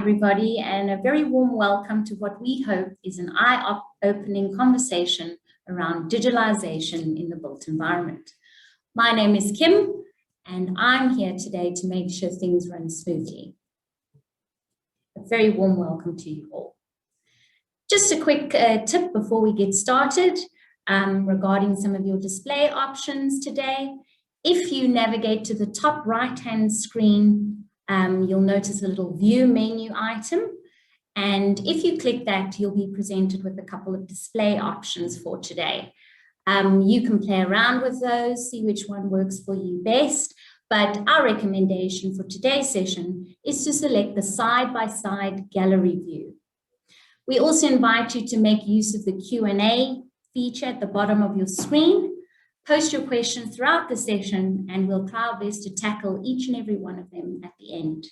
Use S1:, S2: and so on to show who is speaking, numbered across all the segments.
S1: Everybody, and a very warm welcome to what we hope is an eye-opening conversation around digitalization in the built environment. My name is Kim, and I'm here today to make sure things run smoothly. A very warm welcome to you all. Just a quick tip before we get started regarding some of your display options today. If you navigate to the top right-hand screen, you'll notice a little view menu item. And if you click that, you'll be presented with a couple of display options for today. You can play around with those, see which one works for you best. But our recommendation for today's session is to select the side-by-side gallery view. We also invite you to make use of the Q&A feature at the bottom of your screen. Post your questions throughout the session, and we'll try our best to tackle each and every one of them at the end.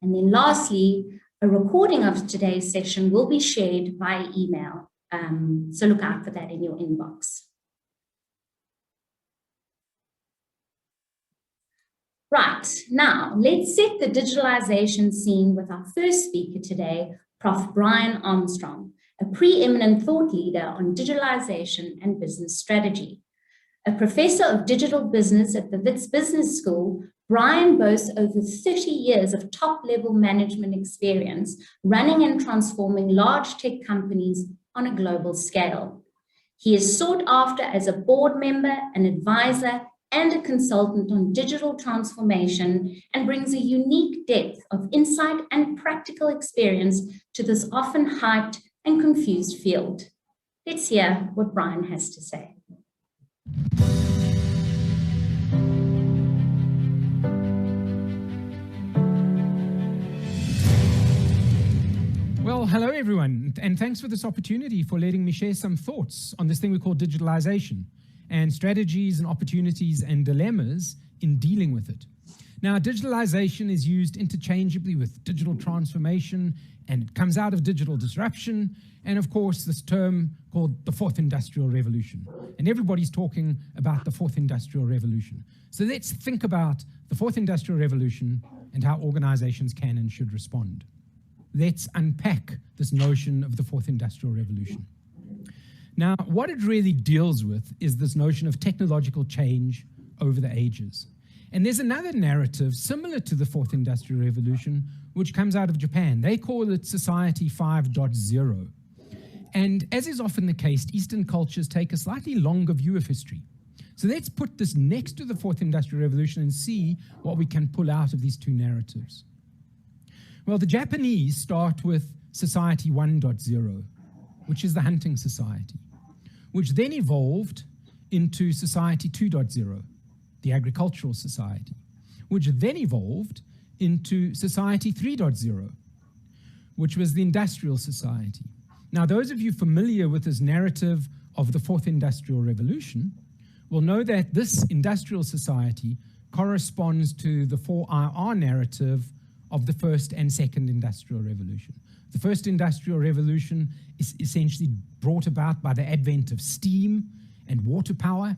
S1: And then lastly, a recording of today's session will be shared via email. So look out for that in your inbox. Right, now let's set the digitalization scene with our first speaker today, Prof. Brian Armstrong, a preeminent thought leader on digitalization and business strategy. A professor of digital business at the Wits Business School, Brian boasts over 30 years of top-level management experience running and transforming large tech companies on a global scale. He is sought after as a board member, an advisor, and a consultant on digital transformation, and brings a unique depth of insight and practical experience to this often hyped and confused field. Let's hear what Brian has to say.
S2: Well, hello everyone, and thanks for this opportunity for letting me share some thoughts on this thing we call digitalization and strategies and opportunities and dilemmas in dealing with it. Now, digitalization is used interchangeably with digital transformation, and it comes out of digital disruption, and of course this term called the fourth industrial revolution. And everybody's talking about the fourth industrial revolution. So let's think about the fourth industrial revolution and how organizations can and should respond. Let's unpack this notion of the fourth industrial revolution. Now, what it really deals with is this notion of technological change over the ages. And there's another narrative similar to the fourth industrial revolution, which comes out of Japan. They call it Society 5.0. And as is often the case, Eastern cultures take a slightly longer view of history. So let's put this next to the fourth industrial revolution and see what we can pull out of these two narratives. Well, the Japanese start with Society 1.0, which is the hunting society, which then evolved into Society 2.0, the agricultural society, which then evolved into Society 3.0, which was the industrial society. Now, those of you familiar with this narrative of the fourth industrial revolution will know that this industrial society corresponds to the 4IR narrative of the first and second industrial revolution. The first industrial revolution is essentially brought about by the advent of steam and water power,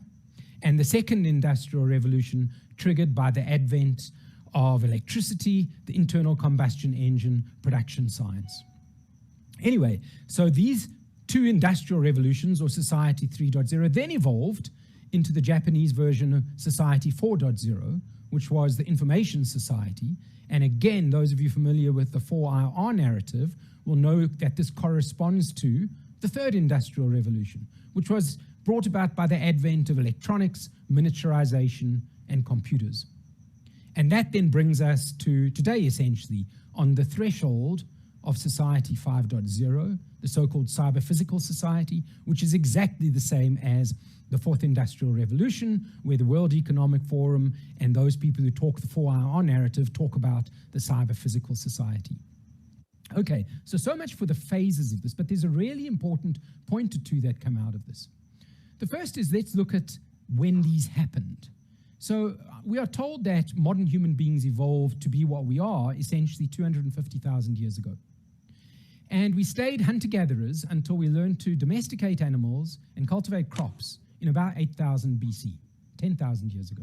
S2: and the second industrial revolution triggered by the advent of electricity, the internal combustion engine production science. Anyway, so these two industrial revolutions, or Society 3.0, then evolved into the Japanese version of Society 4.0, which was the information society. And again, those of you familiar with the 4IR narrative will know that this corresponds to the third industrial revolution, which was brought about by the advent of electronics, miniaturization, and computers. And that then brings us to today, essentially, on the threshold of Society 5.0, the so-called cyber-physical society, which is exactly the same as the fourth industrial revolution, where the World Economic Forum and those people who talk the 4IR narrative talk about the cyber-physical society. Okay, so much for the phases of this, but there's a really important point or two that come out of this. The first is, let's look at when these happened. So we are told that modern human beings evolved to be what we are essentially 250,000 years ago. And we stayed hunter-gatherers until we learned to domesticate animals and cultivate crops in about 8,000 BC, 10,000 years ago.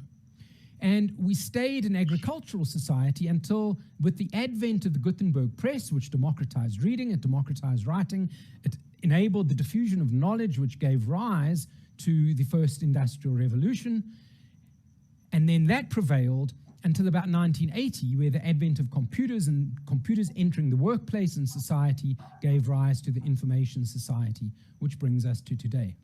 S2: And we stayed an agricultural society until, with the advent of the Gutenberg press, which democratized reading, it democratized writing, it enabled the diffusion of knowledge, which gave rise to the first industrial revolution. And then that prevailed until about 1980, where the advent of computers and computers entering the workplace and society gave rise to the information society, which brings us to today.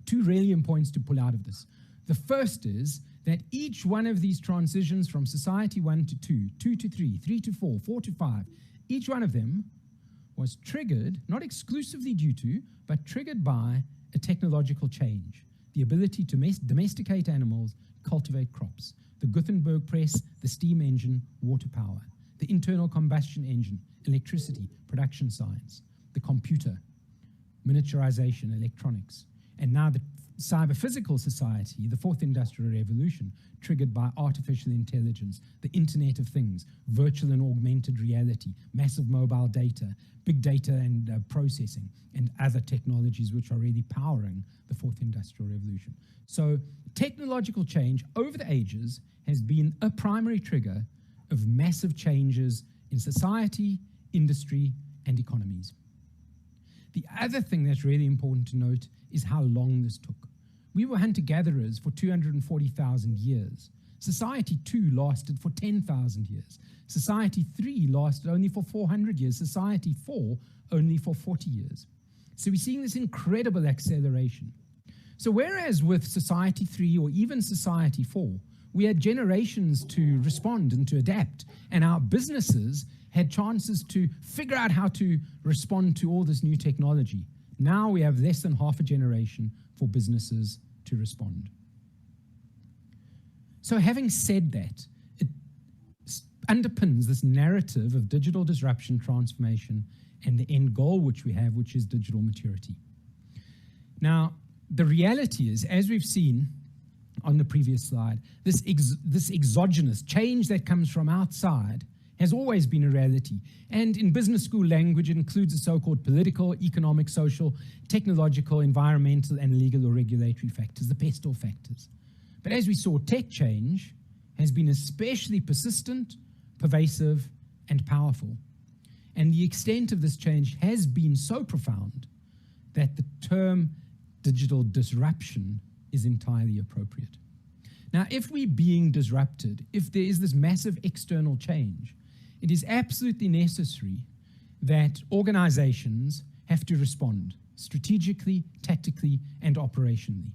S2: Two really important points to pull out of this. The first is that each one of these transitions from society 1 to 2, 2 to 3, 3 to 4, 4 to 5, each one of them was triggered, not exclusively due to, but triggered by a technological change, the ability to domesticate animals, cultivate crops, the Gutenberg press, the steam engine, water power, the internal combustion engine, electricity, production science, the computer, miniaturization, electronics, and now the cyber-physical society, the fourth industrial revolution, triggered by artificial intelligence, the Internet of Things, virtual and augmented reality, massive mobile data, big data and processing, and other technologies which are really powering the fourth industrial revolution. So technological change over the ages has been a primary trigger of massive changes in society, industry, and economies. The other thing that's really important to note is how long this took. We were hunter-gatherers for 240,000 years. Society 2 lasted for 10,000 years. Society 3 lasted only for 400 years. Society 4 only for 40 years. So we're seeing this incredible acceleration. So whereas with Society 3 or even Society 4, we had generations to respond and to adapt, and our businesses had chances to figure out how to respond to all this new technology. Now we have less than half a generation for businesses to respond. So having said that, it underpins this narrative of digital disruption, transformation, and the end goal which we have, which is digital maturity. Now, the reality is, as we've seen on the previous slide, this exogenous change that comes from outside has always been a reality. And in business school language, it includes the so-called political, economic, social, technological, environmental, and legal or regulatory factors, the pestle factors. But as we saw, tech change has been especially persistent, pervasive, and powerful. And the extent of this change has been so profound that the term digital disruption is entirely appropriate. Now, if we're being disrupted, if there is this massive external change, it is absolutely necessary that organizations have to respond strategically, tactically, and operationally.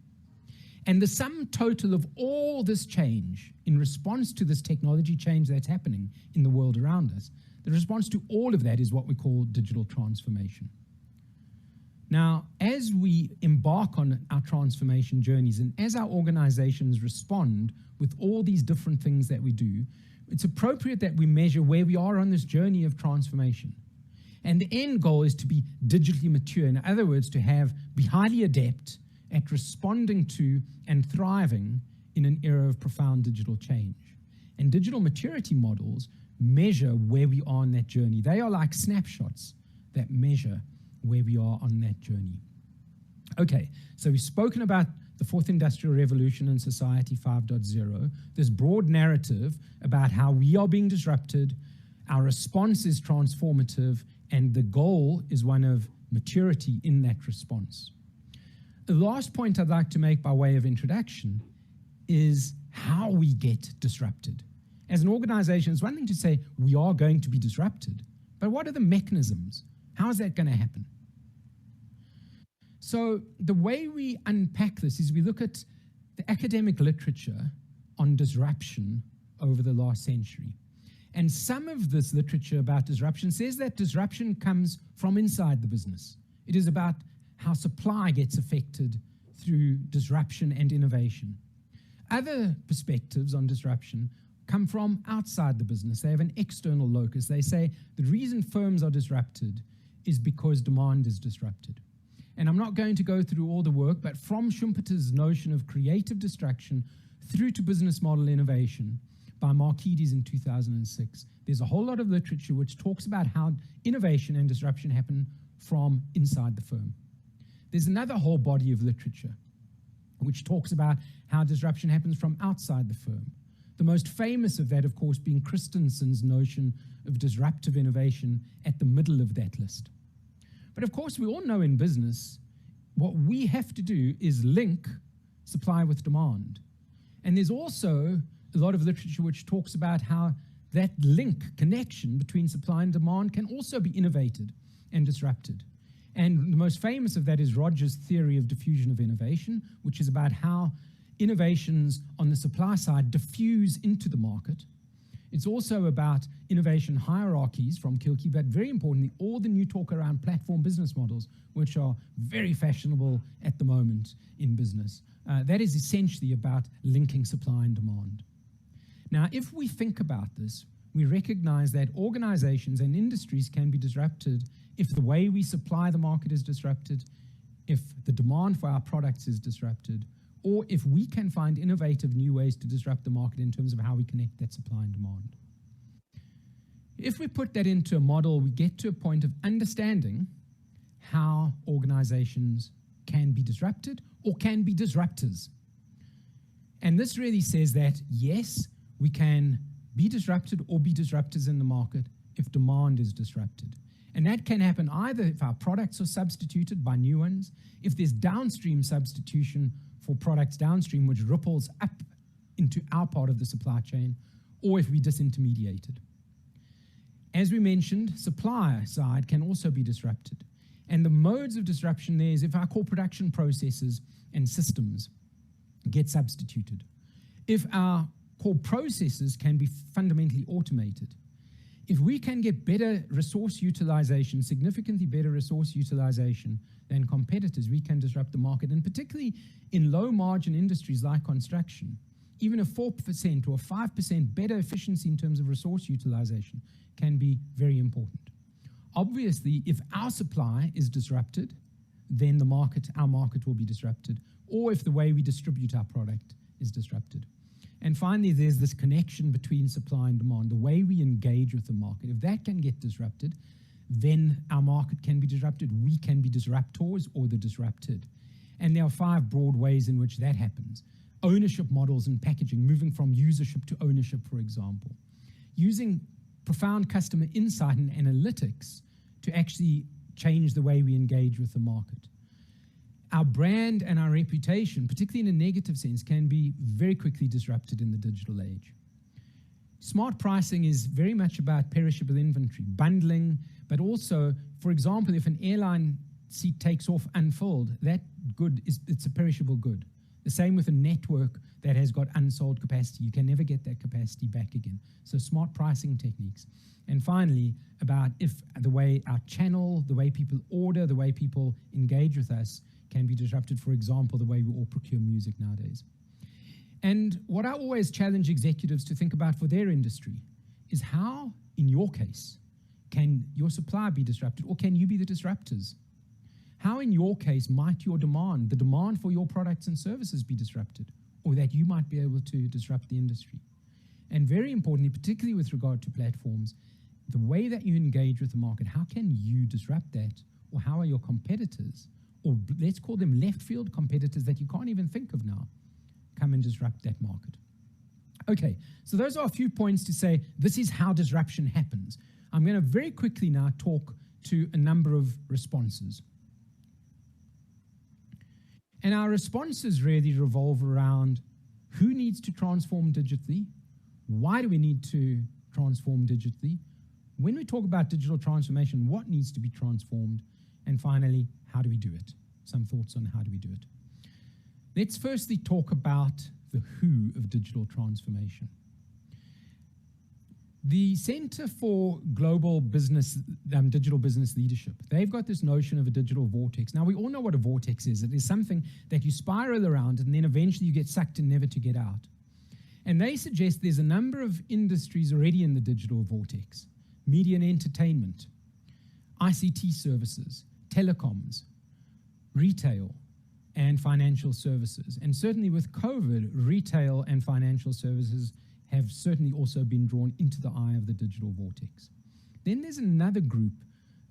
S2: And the sum total of all this change in response to this technology change that's happening in the world around us, the response to all of that is what we call digital transformation. Now, as we embark on our transformation journeys and as our organizations respond with all these different things that we do, it's appropriate that we measure where we are on this journey of transformation. And the end goal is to be digitally mature. In other words, to be highly adept at responding to and thriving in an era of profound digital change. And digital maturity models measure where we are on that journey. They are like snapshots that measure where we are on that journey. Okay, so we've spoken about the fourth industrial revolution and society 5.0, this broad narrative about how we are being disrupted, our response is transformative, and the goal is one of maturity in that response. The last point I'd like to make by way of introduction is how we get disrupted. As an organization, it's one thing to say we are going to be disrupted, but what are the mechanisms? How is that going to happen? So the way we unpack this is we look at the academic literature on disruption over the last century. And some of this literature about disruption says that disruption comes from inside the business. It is about how supply gets affected through disruption and innovation. Other perspectives on disruption come from outside the business. They have an external locus. They say the reason firms are disrupted is because demand is disrupted. And I'm not going to go through all the work, but from Schumpeter's notion of creative destruction through to business model innovation by Markides in 2006, there's a whole lot of literature which talks about how innovation and disruption happen from inside the firm. There's another whole body of literature which talks about how disruption happens from outside the firm. The most famous of that, of course, being Christensen's notion of disruptive innovation at the middle of that list. But of course, we all know in business, what we have to do is link supply with demand. And there's also a lot of literature which talks about how that link, connection between supply and demand can also be innovated and disrupted. And the most famous of that is Rogers' theory of diffusion of innovation, which is about how innovations on the supply side diffuse into the market. It's also about innovation hierarchies from Kilkey, but very importantly, all the new talk around platform business models, which are very fashionable at the moment in business. That is essentially about linking supply and demand. Now, if we think about this, we recognize that organizations and industries can be disrupted if the way we supply the market is disrupted, if the demand for our products is disrupted, or if we can find innovative new ways to disrupt the market in terms of how we connect that supply and demand. If we put that into a model, we get to a point of understanding how organizations can be disrupted or can be disruptors. And this really says that, yes, we can be disrupted or be disruptors in the market if demand is disrupted. And that can happen either if our products are substituted by new ones, if there's downstream substitution for products downstream, which ripples up into our part of the supply chain, or if we disintermediated. As we mentioned, supply side can also be disrupted. And the modes of disruption there is if our core production processes and systems get substituted, if our core processes can be fundamentally automated, if we can get better resource utilization, significantly better resource utilization than competitors, we can disrupt the market. And particularly in low margin industries like construction, even a 4% or a 5% better efficiency in terms of resource utilization can be very important. Obviously, if our supply is disrupted, then our market will be disrupted, or if the way we distribute our product is disrupted. And finally, there's this connection between supply and demand, the way we engage with the market. If that can get disrupted, then our market can be disrupted. We can be disruptors or the disrupted. And there are 5 broad ways in which that happens. Ownership models and packaging, moving from usership to ownership, for example. Using profound customer insight and analytics to actually change the way we engage with the market. Our brand and our reputation, particularly in a negative sense, can be very quickly disrupted in the digital age. Smart pricing is very much about perishable inventory, bundling, but also, for example, if an airline seat takes off unfilled, that good it's a perishable good. The same with a network that has got unsold capacity. You can never get that capacity back again. So smart pricing techniques. And finally, about if the way our channel, the way people order, the way people engage with us can be disrupted, for example, the way we all procure music nowadays. And what I always challenge executives to think about for their industry is how, in your case, can your supply be disrupted, or can you be the disruptors? How, in your case, might your demand, the demand for your products and services be disrupted, or that you might be able to disrupt the industry? And very importantly, particularly with regard to platforms, the way that you engage with the market, how can you disrupt that, or how are your competitors, or let's call them left field competitors that you can't even think of now, come and disrupt that market? Okay, so those are a few points to say this is how disruption happens. I'm going to very quickly now talk to a number of responses. And our responses really revolve around who needs to transform digitally, why do we need to transform digitally, when we talk about digital transformation, what needs to be transformed, and finally, how do we do it? Some thoughts on how do we do it. Let's firstly talk about the who of digital transformation. The Center for Global Business, Digital Business Leadership, they've got this notion of a digital vortex. Now, we all know what a vortex is. It is something that you spiral around and then eventually you get sucked in, never to get out. And they suggest there's a number of industries already in the digital vortex: media and entertainment, ICT services, telecoms, retail, and financial services. And certainly with COVID, retail and financial services have certainly also been drawn into the eye of the digital vortex. Then there's another group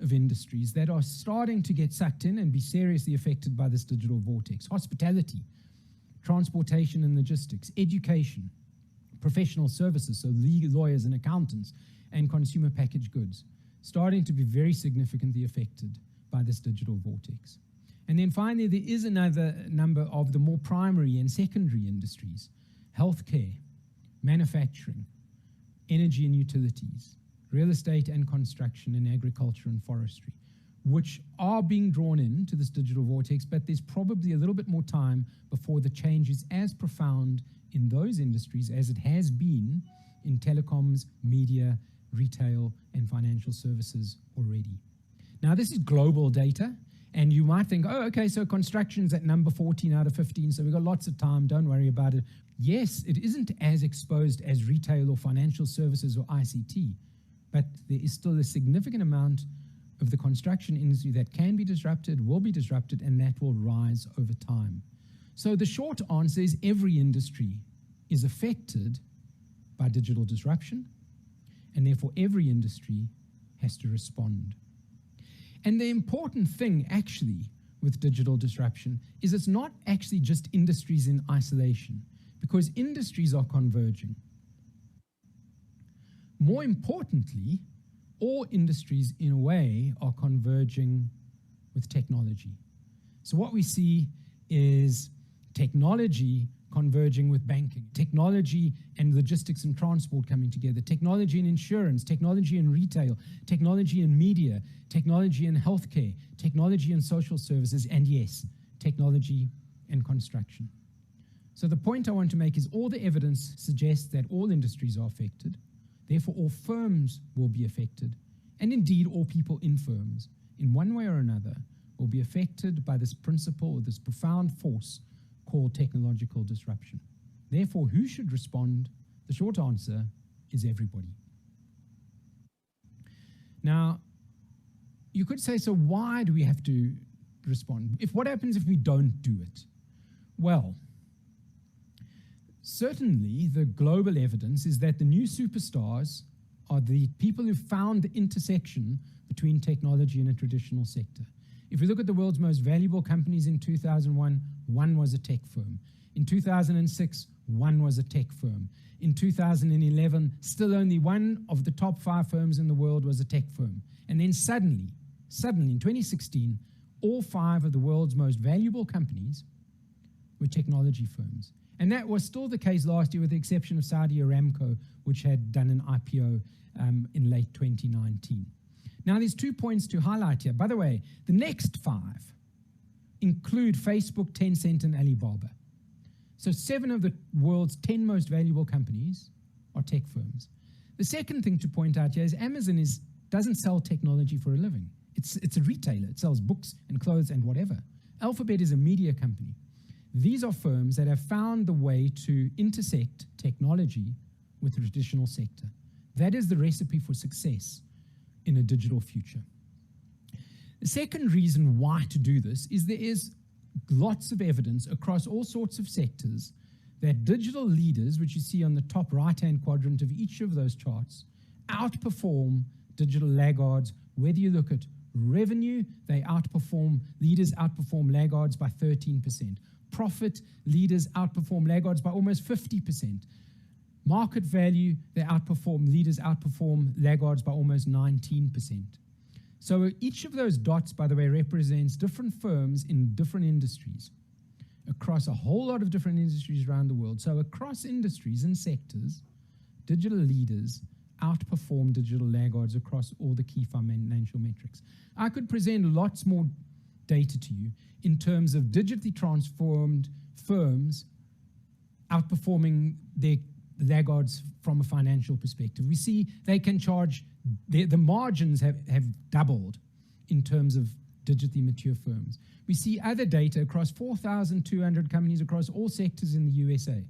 S2: of industries that are starting to get sucked in and be seriously affected by this digital vortex: hospitality, transportation and logistics, education, professional services, so legal, lawyers and accountants, and consumer packaged goods, starting to be very significantly affected by this digital vortex. And then finally, there is another number of the more primary and secondary industries: healthcare, manufacturing, energy and utilities, real estate and construction, and agriculture and forestry, which are being drawn into this digital vortex, but there's probably a little bit more time before the change is as profound in those industries as it has been in telecoms, media, retail, and financial services already. Now, this is global data, and you might think, oh, okay, so construction's at number 14 out of 15, so we've got lots of time, don't worry about it. Yes, it isn't as exposed as retail or financial services or ICT, but there is still a significant amount of the construction industry that can be disrupted, will be disrupted, and that will rise over time. So the short answer is every industry is affected by digital disruption, and therefore every industry has to respond. And the important thing actually with digital disruption is it's not actually just industries in isolation, because industries are converging. More importantly, all industries in a way are converging with technology. So what we see is technology converging with banking, technology and logistics and transport coming together, technology and insurance, technology and retail, technology and media, technology and healthcare, technology and social services, and yes, technology and construction. So the point I want to make is all the evidence suggests that all industries are affected, therefore all firms will be affected, and indeed all people in firms, in one way or another, will be affected by this principle or this profound force called technological disruption. Therefore, who should respond? The short answer is everybody. Now, you could say, so why do we have to respond? What happens if we don't do it? Well, certainly the global evidence is that the new superstars are the people who found the intersection between technology and a traditional sector. If we look at the world's most valuable companies in 2001, one was a tech firm. In 2006, one was a tech firm. In 2011, still only one of the top 5 firms in the world was a tech firm. And then suddenly in 2016, all 5 of the world's most valuable companies were technology firms. And that was still the case last year with the exception of Saudi Aramco, which had done an IPO in late 2019. Now, there's 2 points to highlight here. By the way, the next 5 include Facebook, Tencent, and Alibaba. So 7 of the world's 10 most valuable companies are tech firms. The second thing to point out here is Amazon doesn't sell technology for a living. It's a retailer. It sells books and clothes and whatever. Alphabet is a media company. These are firms that have found the way to intersect technology with the traditional sector. That is the recipe for success in a digital future. The second reason why to do this is there is lots of evidence across all sorts of sectors that digital leaders, which you see on the top right-hand quadrant of each of those charts, outperform digital laggards. Whether you look at revenue, leaders outperform laggards by 13%. Profit, leaders outperform laggards by almost 50%. Market value, leaders outperform laggards by almost 19%. So each of those dots, by the way, represents different firms in different industries across a whole lot of different industries around the world. So across industries and sectors, digital leaders outperform digital laggards across all the key financial metrics. I could present lots more data to you in terms of digitally transformed firms outperforming their laggards from a financial perspective. We see they can charge, the margins have doubled in terms of digitally mature firms. We see other data across 4,200 companies across all sectors in the USA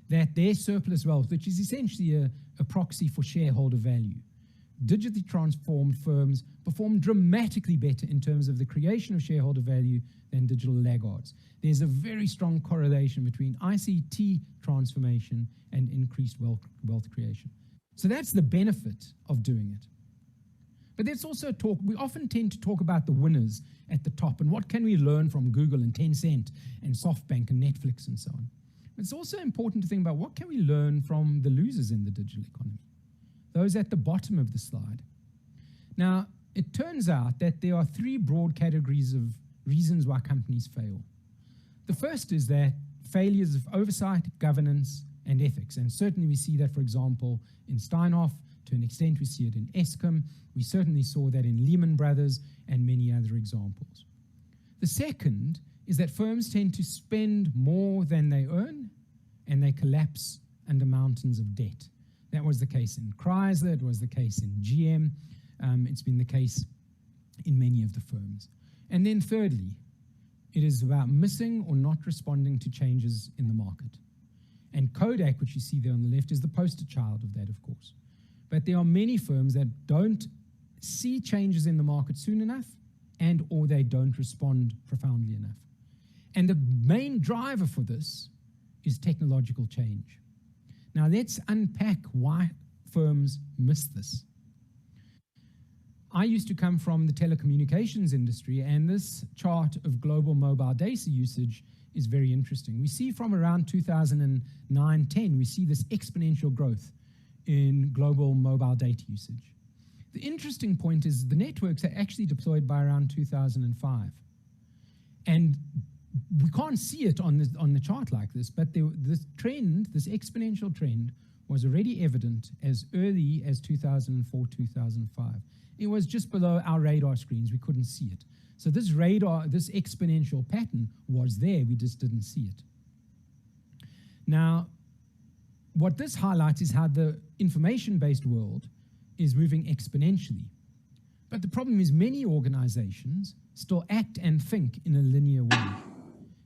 S2: that their surplus wealth, which is essentially a proxy for shareholder value, digitally transformed firms perform dramatically better in terms of the creation of shareholder value than digital laggards. There's a very strong correlation between ICT transformation and increased wealth creation. So that's the benefit of doing it. But let's also talk, we often tend to talk about the winners at the top and what can we learn from Google and Tencent and SoftBank and Netflix and so on. It's also important to think about what can we learn from the losers in the digital economy, those at the bottom of the slide. Now, it turns out that there are three broad categories of reasons why companies fail. The first is that failures of oversight, governance, and ethics. And certainly we see that, for example, in Steinhoff. To an extent, we see it in Eskom. We certainly saw that in Lehman Brothers and many other examples. The second is that firms tend to spend more than they earn, and they collapse under mountains of debt. That was the case in Chrysler, it was the case in GM, it's been the case in many of the firms. And then thirdly, it is about missing or not responding to changes in the market. And Kodak, which you see there on the left, is the poster child of that, of course. But there are many firms that don't see changes in the market soon enough, and or they don't respond profoundly enough. And the main driver for this is technological change. Now let's unpack why firms miss this. I used to come from the telecommunications industry, and this chart of global mobile data usage is very interesting. We see from around 2009-10, we see this exponential growth in global mobile data usage. The interesting point is the networks are actually deployed by around 2005. And we can't see it on the chart like this, but this trend, this exponential trend, was already evident as early as 2004, 2005. It was just below our radar screens, we couldn't see it. So this exponential pattern was there, we just didn't see it. Now, what this highlights is how the information-based world is moving exponentially. But the problem is many organizations still act and think in a linear way.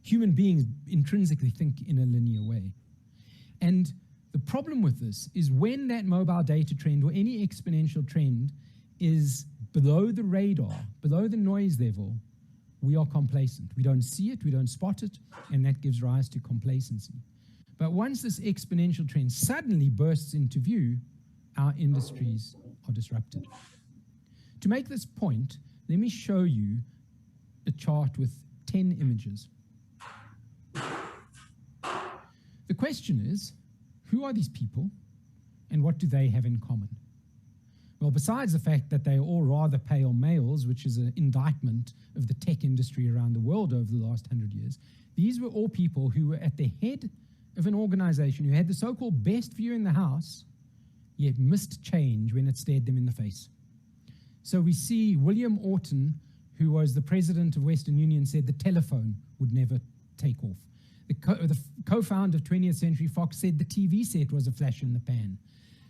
S2: Human beings intrinsically think in a linear way. And the problem with this is when that mobile data trend or any exponential trend is below the radar, below the noise level, we are complacent. We don't see it, we don't spot it, and that gives rise to complacency. But once this exponential trend suddenly bursts into view, our industries are disrupted. To make this point, let me show you a chart with 10 images. The question is, who are these people and what do they have in common? Well, besides the fact that they are all rather pale males, which is an indictment of the tech industry around the world over the last 100 years, these were all people who were at the head of an organization who had the so-called best view in the house, yet missed change when it stared them in the face. So we see William Orton, who was the president of Western Union, said the telephone would never take off. The co-founder of 20th Century Fox said the TV set was a flash in the pan.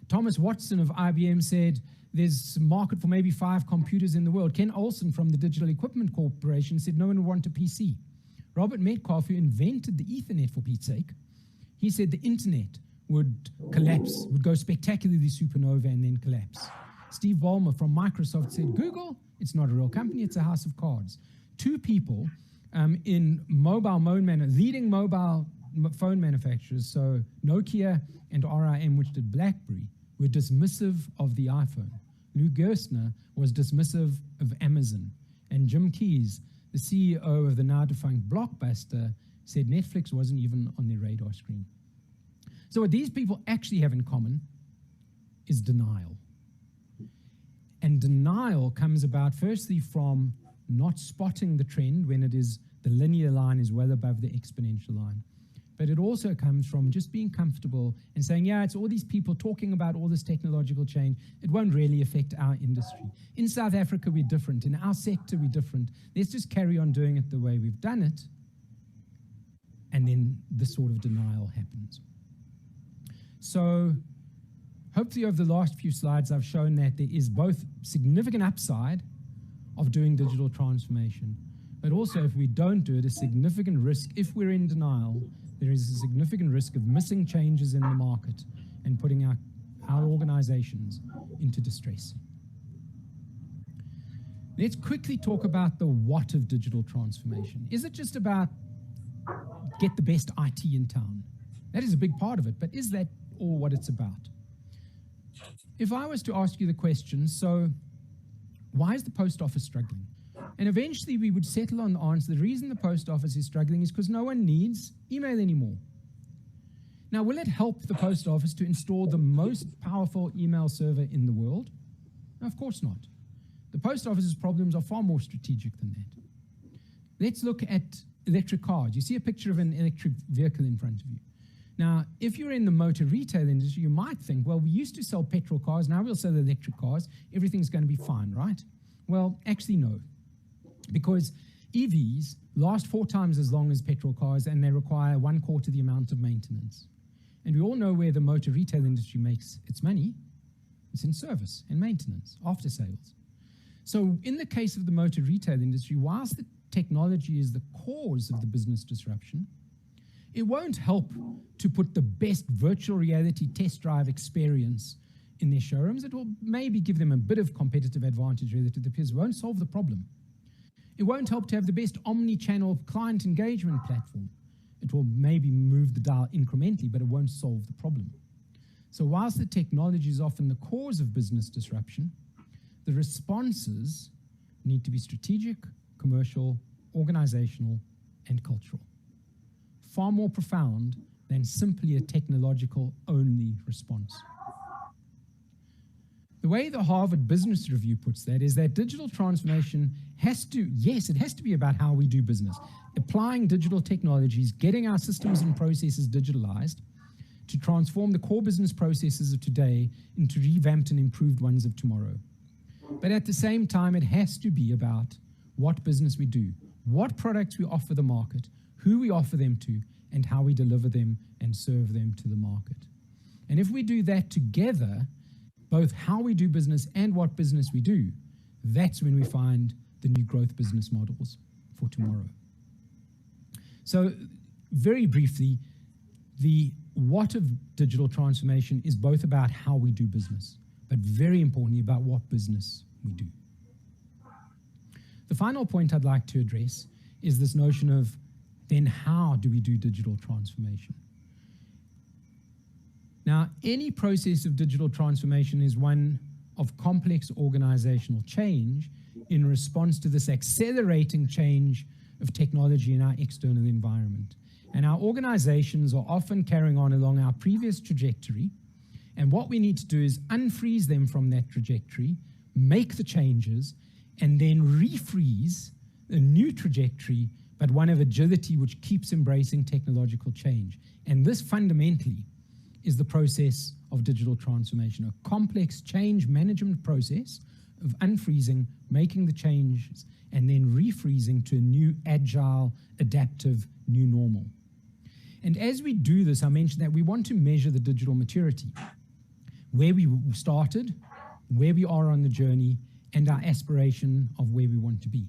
S2: Thomas Watson of IBM said there's a market for maybe 5 computers in the world. Ken Olsen from the Digital Equipment Corporation said no one would want a PC. Robert Metcalfe, who invented the Ethernet for Pete's sake, he said the internet would collapse, would go spectacularly supernova and then collapse. Steve Ballmer from Microsoft said, Google, it's not a real company, it's a house of cards. 2 people in leading mobile phone manufacturers, so Nokia and RIM, which did BlackBerry, were dismissive of the iPhone. Lou Gerstner was dismissive of Amazon. And Jim Keyes, the CEO of the now defunct Blockbuster, said Netflix wasn't even on their radar screen. So what these people actually have in common is denial. And denial comes about firstly from not spotting the trend when it is the linear line is well above the exponential line. But it also comes from just being comfortable and saying, yeah, it's all these people talking about all this technological change. It won't really affect our industry. In South Africa, we're different. In our sector, we're different. Let's just carry on doing it the way we've done it. And then this sort of denial happens. So hopefully over the last few slides, I've shown that there is both significant upside of doing digital transformation, but also if we don't do it, a significant risk, if we're in denial, there is a significant risk of missing changes in the market and putting our organizations into distress. Let's quickly talk about the what of digital transformation. Is it just about get the best IT in town? That is a big part of it, but is that all what it's about? If I was to ask you the question, so why is the post office struggling? And eventually we would settle on the answer. The reason the post office is struggling is because no one needs email anymore. Now, will it help the post office to install the most powerful email server in the world? No, of course not. The post office's problems are far more strategic than that. Let's look at electric cars. You see a picture of an electric vehicle in front of you. Now, if you're in the motor retail industry, you might think, well, we used to sell petrol cars, now we'll sell electric cars, everything's going to be fine, right? Well, actually, no. Because EVs last 4 times as long as petrol cars, and they require 1/4 the amount of maintenance. And we all know where the motor retail industry makes its money. It's in service and maintenance, after sales. So in the case of the motor retail industry, whilst the technology is the cause of the business disruption, it won't help to put the best virtual reality test drive experience in their showrooms. It will maybe give them a bit of competitive advantage relative to the peers. It won't solve the problem. It won't help to have the best omni-channel client engagement platform. It will maybe move the dial incrementally, but it won't solve the problem. So whilst the technology is often the cause of business disruption, the responses need to be strategic, commercial, organizational, and cultural. Far more profound than simply a technological-only response. The way the Harvard Business Review puts that is that digital transformation has to, yes, it has to be about how we do business. Applying digital technologies, getting our systems and processes digitalized to transform the core business processes of today into revamped and improved ones of tomorrow. But at the same time, it has to be about what business we do, what products we offer the market, who we offer them to, and how we deliver them and serve them to the market. And if we do that together, both how we do business and what business we do, that's when we find the new growth business models for tomorrow. So very briefly, the what of digital transformation is both about how we do business, but very importantly about what business we do. The final point I'd like to address is this notion of then how do we do digital transformation? Now, any process of digital transformation is one of complex organizational change in response to this accelerating change of technology in our external environment. And our organizations are often carrying on along our previous trajectory. And what we need to do is unfreeze them from that trajectory, make the changes, and then refreeze a new trajectory, but one of agility which keeps embracing technological change. And this fundamentally is the process of digital transformation, a complex change management process of unfreezing, making the changes, and then refreezing to a new agile, adaptive, new normal. And as we do this, I mentioned that we want to measure the digital maturity, where we started, where we are on the journey, and our aspiration of where we want to be.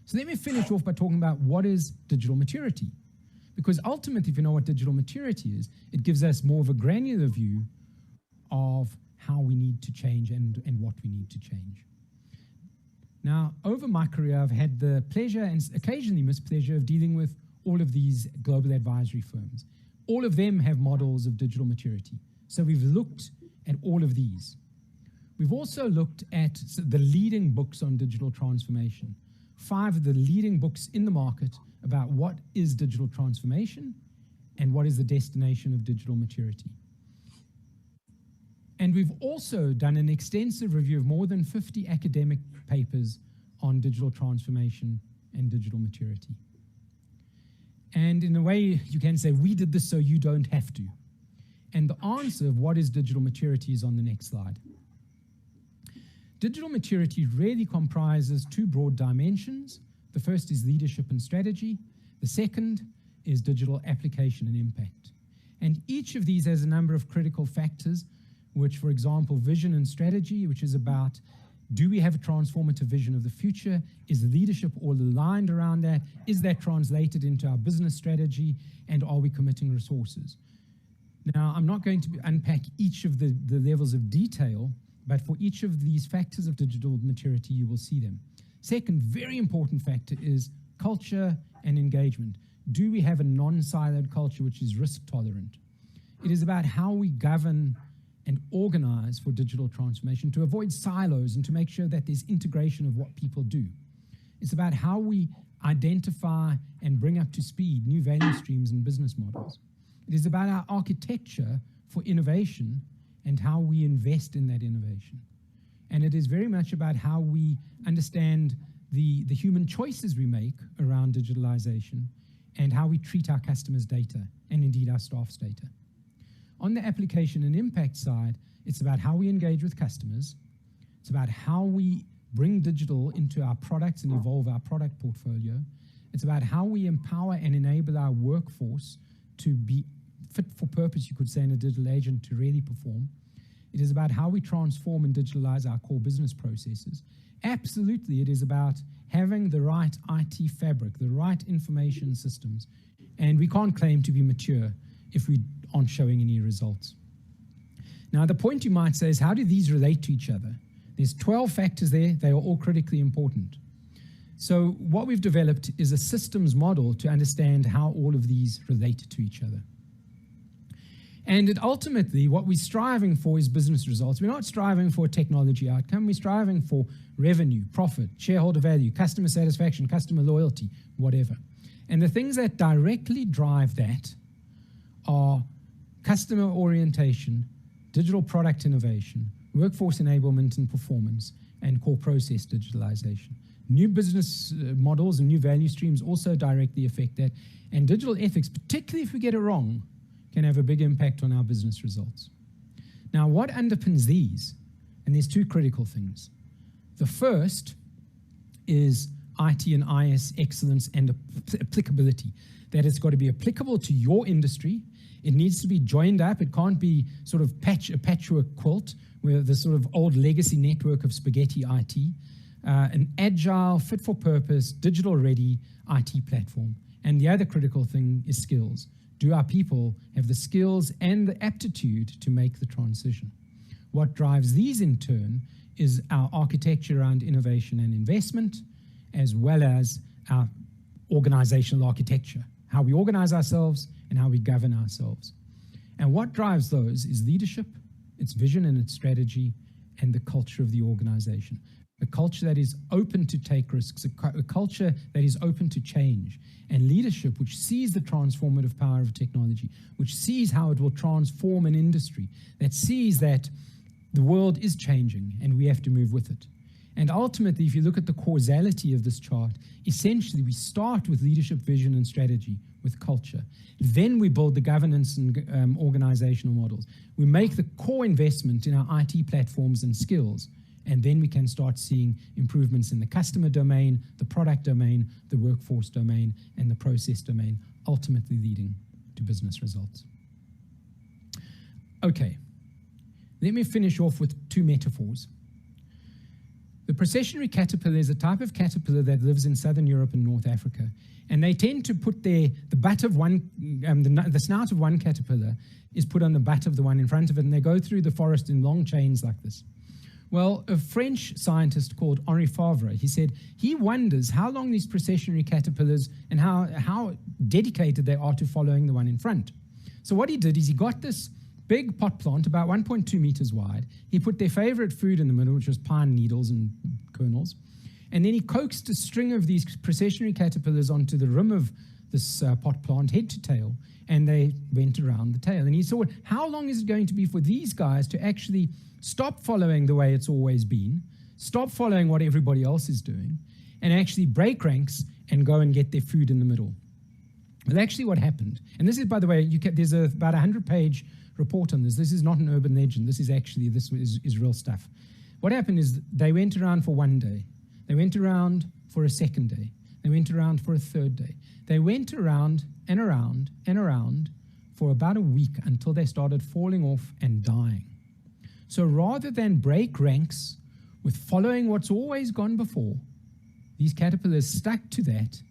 S2: So let me finish off by talking about what is digital maturity. Because ultimately, if you know what digital maturity is, it gives us more of a granular view of how we need to change and what we need to change. Now, over my career, I've had the pleasure and occasionally mispleasure of dealing with all of these global advisory firms. All of them have models of digital maturity. So we've looked at all of these. We've also looked at the leading books on digital transformation. 5 of the leading books in the market about what is digital transformation and what is the destination of digital maturity. And we've also done an extensive review of more than 50 academic papers on digital transformation and digital maturity. And in a way, you can say, we did this so you don't have to. And the answer of what is digital maturity is on the next slide. Digital maturity really comprises 2 broad dimensions. The first is leadership and strategy. The second is digital application and impact. And each of these has a number of critical factors, which, for example, vision and strategy, which is about, do we have a transformative vision of the future? Is leadership all aligned around that? Is that translated into our business strategy? And are we committing resources? Now, I'm not going to unpack each of the levels of detail, but for each of these factors of digital maturity, you will see them. Second, very important factor is culture and engagement. Do we have a non-siloed culture which is risk tolerant? It is about how we govern and organize for digital transformation, to avoid silos and to make sure that there's integration of what people do. It's about how we identify and bring up to speed new value streams and business models. It is about our architecture for innovation and how we invest in that innovation. And it is very much about how we understand the human choices we make around digitalization and how we treat our customers' data and indeed our staff's data. On the application and impact side, it's about how we engage with customers. It's about how we bring digital into our products and evolve our product portfolio. It's about how we empower and enable our workforce to be fit for purpose, you could say, in a digital agent to really perform. It is about how we transform and digitalize our core business processes. Absolutely, it is about having the right IT fabric, the right information systems. And we can't claim to be mature if we aren't showing any results. Now, the point you might say is, how do these relate to each other? There's 12 factors there. They are all critically important. So what we've developed is a systems model to understand how all of these relate to each other. And ultimately, what we're striving for is business results. We're not striving for a technology outcome. We're striving for revenue, profit, shareholder value, customer satisfaction, customer loyalty, whatever. And the things that directly drive that are customer orientation, digital product innovation, workforce enablement and performance, and core process digitalization. New business models and new value streams also directly affect that. And digital ethics, particularly if we get it wrong, can have a big impact on our business results. Now, what underpins these? And there's two critical things. The first is IT and IS excellence and applicability. That it's got to be applicable to your industry. It needs to be joined up. It can't be sort of a patchwork quilt where the sort of old legacy network of spaghetti IT. An agile, fit-for-purpose, digital-ready IT platform. And the other critical thing is skills. Do our people have the skills and the aptitude to make the transition? What drives these in turn is our architecture around innovation and investment, as well as our organizational architecture, how we organize ourselves and how we govern ourselves. And what drives those is leadership, its vision and its strategy, and the culture of the organization. A culture that is open to take risks, a culture that is open to change, and leadership which sees the transformative power of technology, which sees how it will transform an industry, that sees that the world is changing and we have to move with it. And ultimately, if you look at the causality of this chart, essentially we start with leadership, vision, and strategy, with culture. Then we build the governance and organizational models. We make the core investment in our IT platforms and skills, and then we can start seeing improvements in the customer domain, the product domain, the workforce domain, and the process domain, ultimately leading to business results. Okay, let me finish off with two metaphors. The processionary caterpillar is a type of caterpillar that lives in southern Europe and North Africa, and they tend to put the snout of one caterpillar is put on the butt of the one in front of it, and they go through the forest in long chains like this. Well, a French scientist called Henri Favre, he said he wonders how long these processionary caterpillars and how dedicated they are to following the one in front. So what he did is he got this big pot plant about 1.2 meters wide. He put their favorite food in the middle, which was pine needles and kernels. And then he coaxed a string of these processionary caterpillars onto the rim of this pot plant, head to tail, and they went around the tail. And he thought, how long is it going to be for these guys to actually stop following the way it's always been, stop following what everybody else is doing, and actually break ranks and go and get their food in the middle? Well, actually what happened, and this is, by the way, there's about a 100-page report on this. This is not an urban legend. This is real stuff. What happened is they went around for one day. They went around for a second day. They went around for a third day. They went around and around and around for about a week until they started falling off and dying. So rather than break ranks with following what's always gone before, these caterpillars stuck to that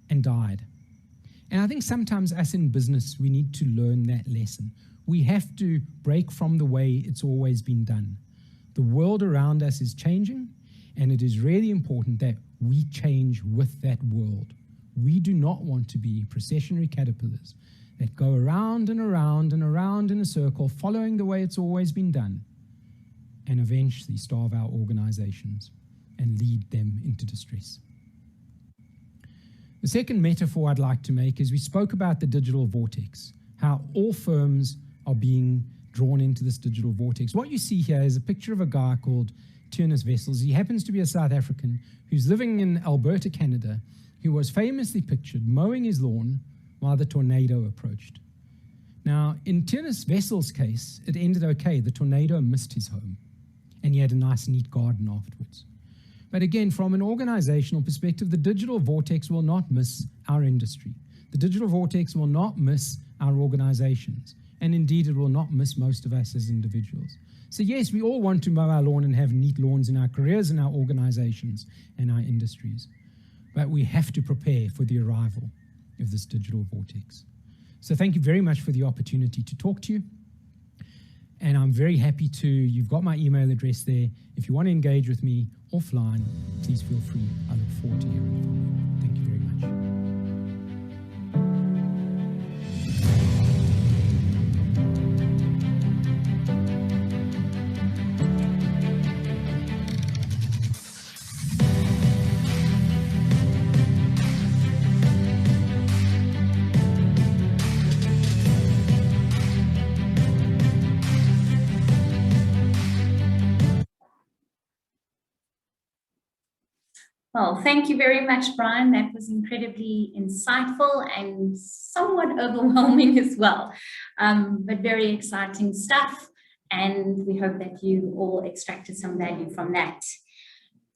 S2: and died. And I think sometimes us in business, we need to learn that lesson. We have to break from the way it's always been done. The world around us is changing, and it is really important that we change with that world. We do not want to be processionary caterpillars that go around and around and around in a circle, following the way it's always been done, and eventually starve our organizations and lead them into distress. The second metaphor I'd like to make is we spoke about the digital vortex, how all firms are being drawn into this digital vortex. What you see here is a picture of a guy called Turnus Wessels. He happens to be a South African who's living in Alberta, Canada, who was famously pictured mowing his lawn while the tornado approached. Now, in Turnus Wessels' case, it ended okay. The tornado missed his home, and he had a nice, neat garden afterwards. But again, from an organizational perspective, the digital vortex will not miss our industry. The digital vortex will not miss our organizations. And indeed, it will not miss most of us as individuals. So yes, we all want to mow our lawn and have neat lawns in our careers and our organizations and our industries. But we have to prepare for the arrival of this digital vortex. So thank you very much for the opportunity to talk to you. And I'm very happy to, you've got my email address there. If you want to engage with me offline, please feel free. I look forward to hearing from you. Thank you very much.
S1: Well, thank you very much, Brian. That was incredibly insightful and somewhat overwhelming as well, but very exciting stuff. And we hope that you all extracted some value from that.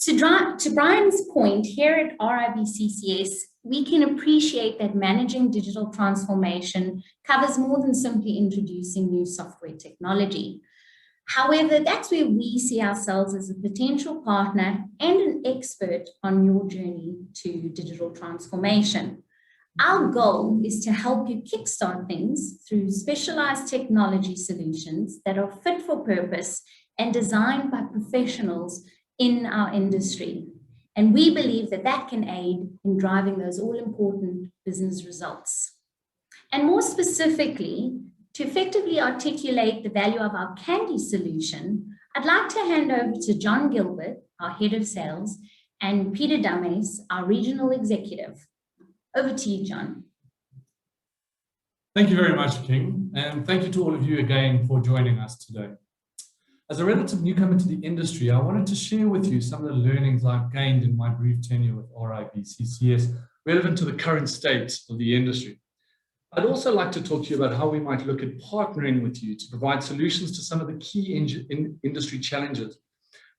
S1: To Brian's point, here at RIB CCS, we can appreciate that managing digital transformation covers more than simply introducing new software technology. However, that's where we see ourselves as a potential partner and an expert on your journey to digital transformation. Our goal is to help you kickstart things through specialized technology solutions that are fit for purpose and designed by professionals in our industry. And we believe that that can aid in driving those all-important business results. And more specifically, to effectively articulate the value of our Candy solution, I'd like to hand over to John Gilbert, our Head of Sales, and Peter Dames, our Regional Executive. Over to you, John.
S3: Thank you very much, King, and thank you to all of you again for joining us today. As a relative newcomer to the industry, I wanted to share with you some of the learnings I've gained in my brief tenure with RIB CCS relevant to the current state of the industry. I'd also like to talk to you about how we might look at partnering with you to provide solutions to some of the key industry challenges,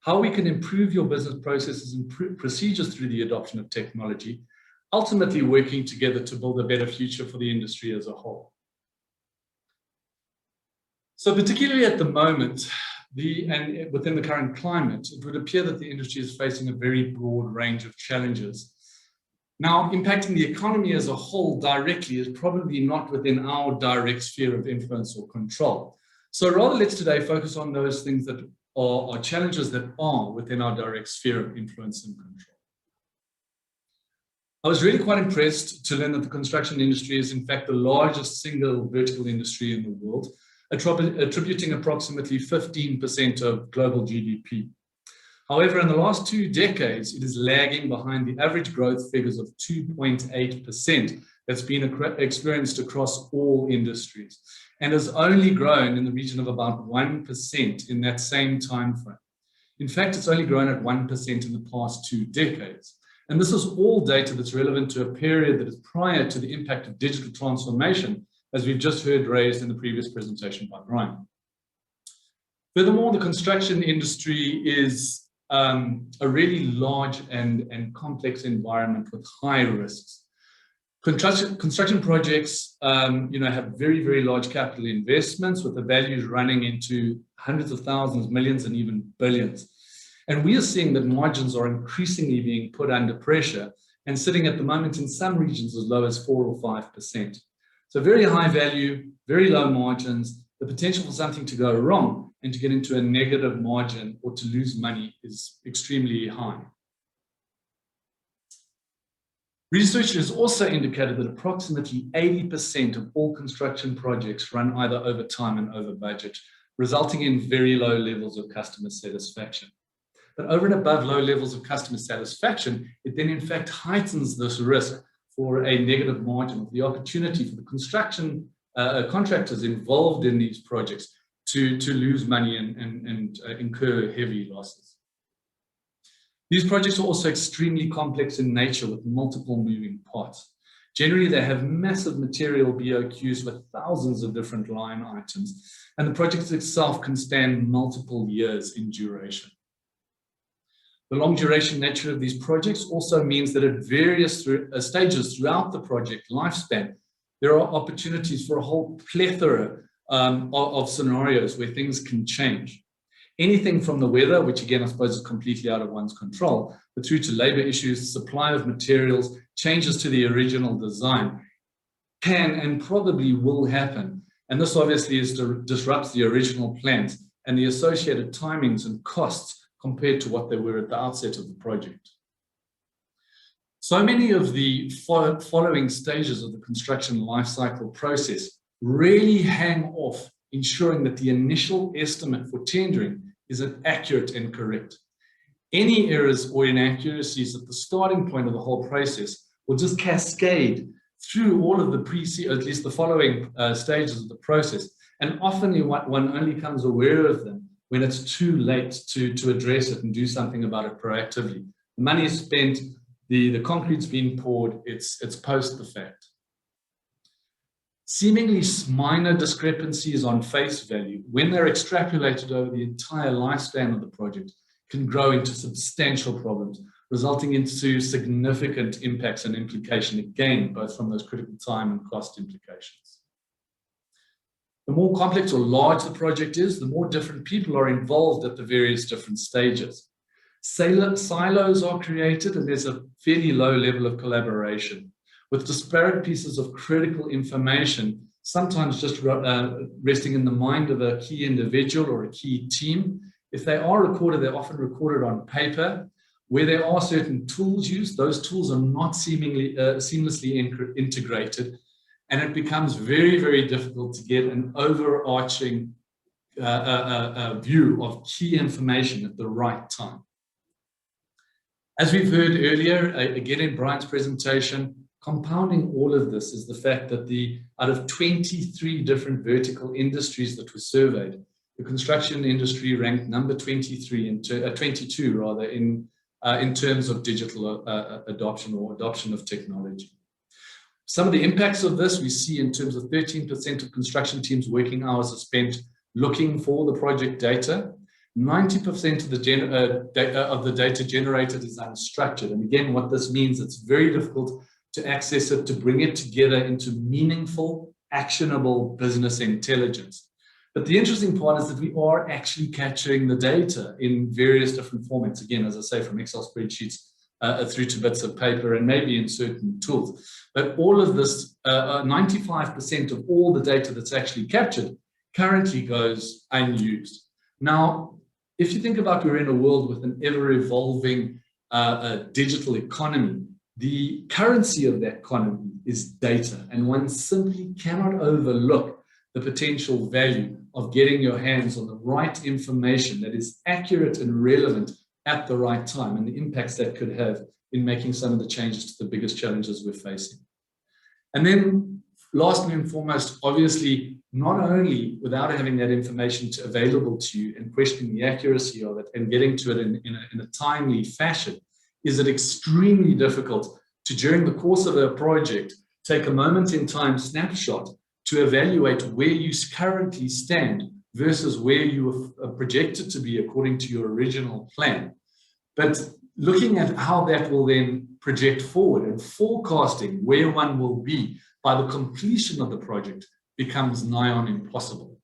S3: how we can improve your business processes and procedures through the adoption of technology, ultimately working together to build a better future for the industry as a whole. So particularly at the moment, and within the current climate, it would appear that the industry is facing a very broad range of challenges. Now, impacting the economy as a whole directly is probably not within our direct sphere of influence or control. So rather, let's today focus on those things that are challenges that are within our direct sphere of influence and control. I was really quite impressed to learn that the construction industry is in fact the largest single vertical industry in the world, attributing approximately 15% of global GDP. However, in the last 2 decades, it is lagging behind the average growth figures of 2.8% that's been experienced across all industries, and has only grown in the region of about 1% in that same time frame. In fact, it's only grown at 1% in the past 2 decades. And this is all data that's relevant to a period that is prior to the impact of digital transformation, as we've just heard raised in the previous presentation by Brian. Furthermore, the construction industry is a really large and complex environment with high risks. Construction projects have very, very large capital investments with the values running into hundreds of thousands, millions, and even billions. And we are seeing that margins are increasingly being put under pressure and sitting at the moment in some regions as low as 4 or 5%. So very high value, very low margins. The potential for something to go wrong and to get into a negative margin or to lose money is extremely high. Research has also indicated that approximately 80% of all construction projects run either over time and over budget, resulting in very low levels of customer satisfaction. But over and above low levels of customer satisfaction, it then in fact heightens this risk for a negative margin, of the opportunity for the construction contractors involved in these projects to lose money and incur heavy losses. These projects are also extremely complex in nature with multiple moving parts. Generally, they have massive material BOQs with thousands of different line items, and the project itself can span multiple years in duration. The long duration nature of these projects also means that at various stages throughout the project lifespan, there are opportunities for a whole plethora of scenarios where things can change. Anything from the weather, which again, I suppose is completely out of one's control, but through to labor issues, supply of materials, changes to the original design can and probably will happen. And this obviously disrupts the original plans and the associated timings and costs compared to what they were at the outset of the project. So many of the following stages of the construction lifecycle process really hang off ensuring that the initial estimate for tendering is accurate and correct. Any errors or inaccuracies at the starting point of the whole process will just cascade through all of the at least the following stages of the process. And often one only comes aware of them when it's too late to address it and do something about it proactively. The money is spent, the concrete's been poured, it's post the fact. Seemingly minor discrepancies on face value, when they're extrapolated over the entire lifespan of the project, can grow into substantial problems, resulting into significant impacts and implication, again, both from those critical time and cost implications. The more complex or large the project is, the more different people are involved at the various different stages. Silos are created, and there's a fairly low level of collaboration, with disparate pieces of critical information, sometimes just resting in the mind of a key individual or a key team. If they are recorded, they're often recorded on paper. Where there are certain tools used, those tools are not seamlessly integrated, and it becomes very, very difficult to get an overarching view of key information at the right time. As we've heard earlier, again in Brian's presentation, compounding all of this is the fact that out of 23 different vertical industries that were surveyed, the construction industry ranked number 22 rather in terms of digital adoption or adoption of technology. Some of the impacts of this we see in terms of 13% of construction teams' working hours are spent looking for the project data. 90% of the data generated is unstructured. And again, what this means, it's very difficult to access it, to bring it together into meaningful, actionable business intelligence. But the interesting part is that we are actually capturing the data in various different formats. Again, as I say, from Excel spreadsheets through to bits of paper and maybe in certain tools. But all of this, 95% of all the data that's actually captured currently goes unused. Now, if you think about we're in a world with an ever-evolving digital economy, the currency of that economy is data, and one simply cannot overlook the potential value of getting your hands on the right information that is accurate and relevant at the right time, and the impacts that could have in making some of the changes to the biggest challenges we're facing. And then lastly and foremost, obviously, not only without having that information available to you and questioning the accuracy of it and getting to it in a timely fashion, is it extremely difficult to, during the course of a project, take a moment in time snapshot to evaluate where you currently stand versus where you are projected to be according to your original plan. But looking at how that will then project forward and forecasting where one will be by the completion of the project becomes nigh on impossible.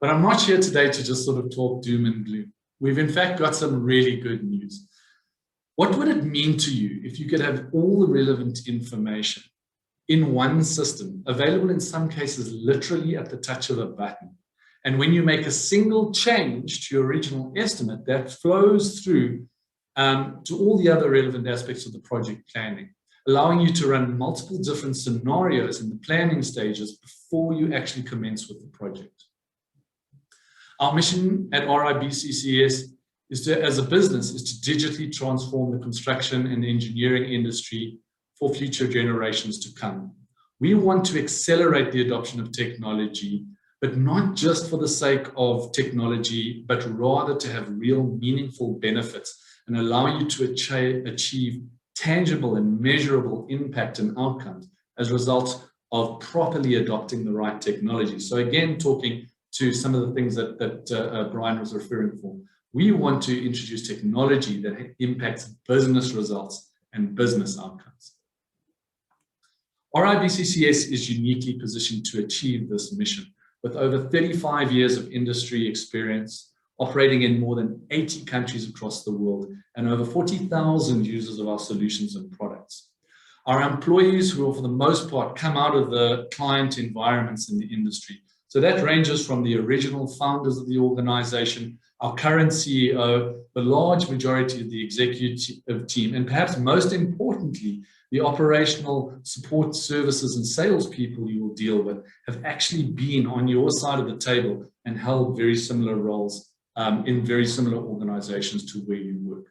S3: But I'm not here today to just sort of talk doom and gloom. We've in fact got some really good news. What would it mean to you if you could have all the relevant information in one system, available in some cases literally at the touch of a button? And when you make a single change to your original estimate, that flows through to all the other relevant aspects of the project planning. allowing you to run multiple different scenarios in the planning stages before you actually commence with the project. Our mission at RIB CCS as a business is to digitally transform the construction and engineering industry for future generations to come. We want to accelerate the adoption of technology, but not just for the sake of technology, but rather to have real meaningful benefits and allow you to achieve tangible and measurable impact and outcomes as a result of properly adopting the right technology. So again, talking to some of the things that Brian was referring for, we want to introduce technology that impacts business results and business outcomes. RIB CCS is uniquely positioned to achieve this mission with over 35 years of industry experience, operating in more than 80 countries across the world, and over 40,000 users of our solutions and products. Our employees, who for the most part come out of the client environments in the industry. So that ranges from the original founders of the organization, our current CEO, the large majority of the executive team, and perhaps most importantly, the operational support services and salespeople you will deal with have actually been on your side of the table and held very similar roles in very similar organizations to where you work.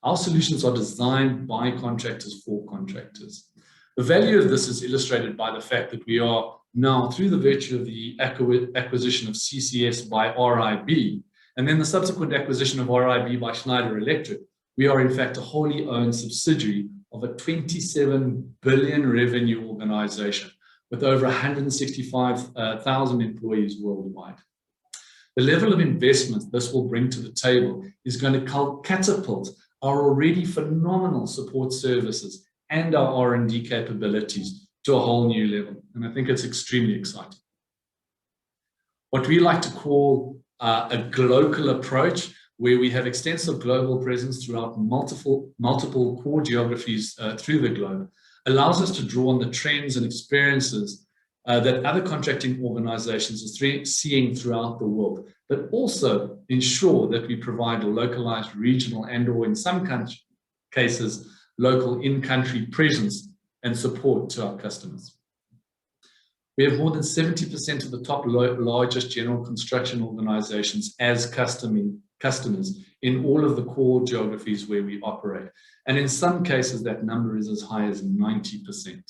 S3: Our solutions are designed by contractors for contractors. The value of this is illustrated by the fact that we are now, through the virtue of the acquisition of CCS by RIB, and then the subsequent acquisition of RIB by Schneider Electric, we are in fact a wholly owned subsidiary of a 27 billion revenue organization with over 165,000 employees worldwide. The level of investment this will bring to the table is going to catapult our already phenomenal support services and our R&D capabilities to a whole new level. And I think it's extremely exciting. What we like to call a global approach, where we have extensive global presence throughout multiple core geographies through the globe, allows us to draw on the trends and experiences that other contracting organizations are seeing throughout the world, but also ensure that we provide a localized, regional, and or in some cases, local in-country presence and support to our customers. We have more than 70% of the top largest general construction organizations as customers in all of the core geographies where we operate. And in some cases, that number is as high as 90%.